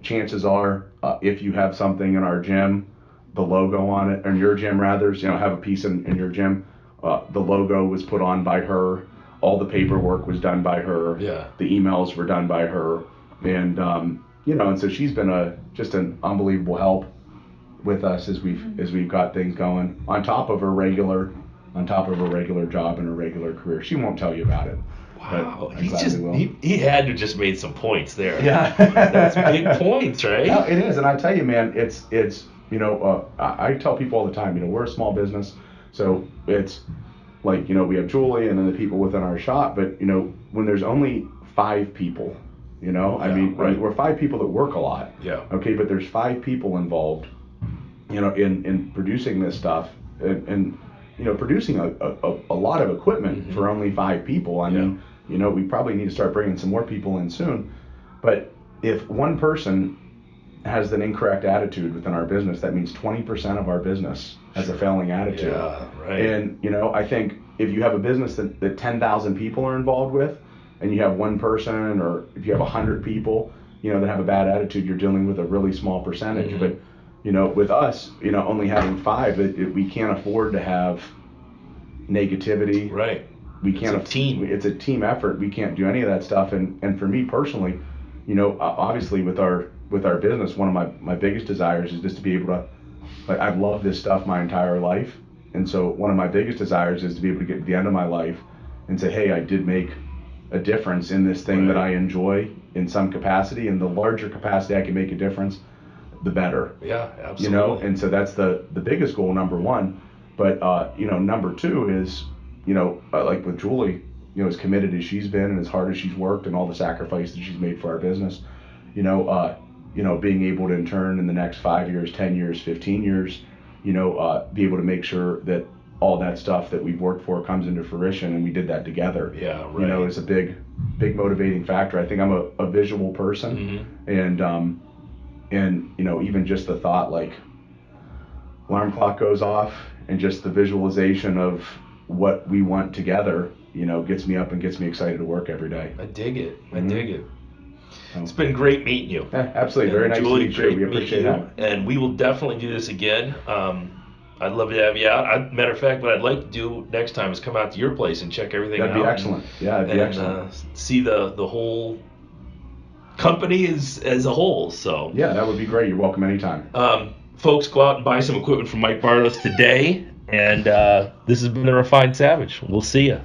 Speaker 2: Chances are, if you have something in our gym, the logo on it, or in your gym rather, have a piece in your gym, the logo was put on by her, all the paperwork was done by her, the emails were done by her, and and so she's been just an unbelievable help with us as we've got things going on top of her regular job and her regular career. She won't tell you about it.
Speaker 1: Wow, he had to just made some points there.
Speaker 2: Yeah,
Speaker 1: that's big points, right?
Speaker 2: No, it is, and I tell you, man, it's I tell people all the time, we're a small business, so it's like, we have Julie and then the people within our shop, but when there's only 5 people, I mean,
Speaker 1: right.
Speaker 2: we're 5 people that work a lot.
Speaker 1: Yeah.
Speaker 2: Okay, but there's 5 people involved, in producing this stuff, and producing a lot of equipment for only 5 people. I mean, we probably need to start bringing some more people in soon. But if one person has an incorrect attitude within our business, that means 20% of our business has a failing attitude.
Speaker 1: Yeah, right.
Speaker 2: And I think if you have a business that 10,000 people are involved with, and you have one person, or if you have 100 people, that have a bad attitude, you're dealing with a really small percentage.
Speaker 1: Mm-hmm.
Speaker 2: But with us, only having 5, we can't afford to have negativity.
Speaker 1: Right.
Speaker 2: We can't.
Speaker 1: It's a team.
Speaker 2: It's a team effort. We can't do any of that stuff. And for me personally, obviously with our business, one of my biggest desires is just to be able to, like, I've loved this stuff my entire life, and so one of my biggest desires is to be able to get to the end of my life and say, hey, I did make a difference in this thing that I enjoy in some capacity, and the larger capacity I can make a difference, the better.
Speaker 1: Yeah, absolutely.
Speaker 2: And so that's the biggest goal, number one. But number 2 is, like with Julie, as committed as she's been and as hard as she's worked and all the sacrifices that she's made for our business, being able to in turn in the next 5 years, 10 years, 15 years, be able to make sure that all that stuff that we've worked for comes into fruition, and we did that together.
Speaker 1: Yeah, right.
Speaker 2: Is a big motivating factor. I think I'm a visual person, and even just the thought, like, alarm clock goes off, and just the visualization of what we want together, gets me up and gets me excited to work every day.
Speaker 1: I dig it. I dig it. It's been great meeting you.
Speaker 2: Absolutely. Very nice to meet you. We appreciate that.
Speaker 1: And we will definitely do this again. I'd love to have you out. Matter of fact, what I'd like to do next time is come out to your place and check everything out.
Speaker 2: That'd be excellent. That'd be excellent.
Speaker 1: See the whole company as a whole. So
Speaker 2: yeah, that would be great. You're welcome anytime.
Speaker 1: Folks, go out and buy some equipment from Mike Bartos today. And this has been The Refined Savage. We'll see you.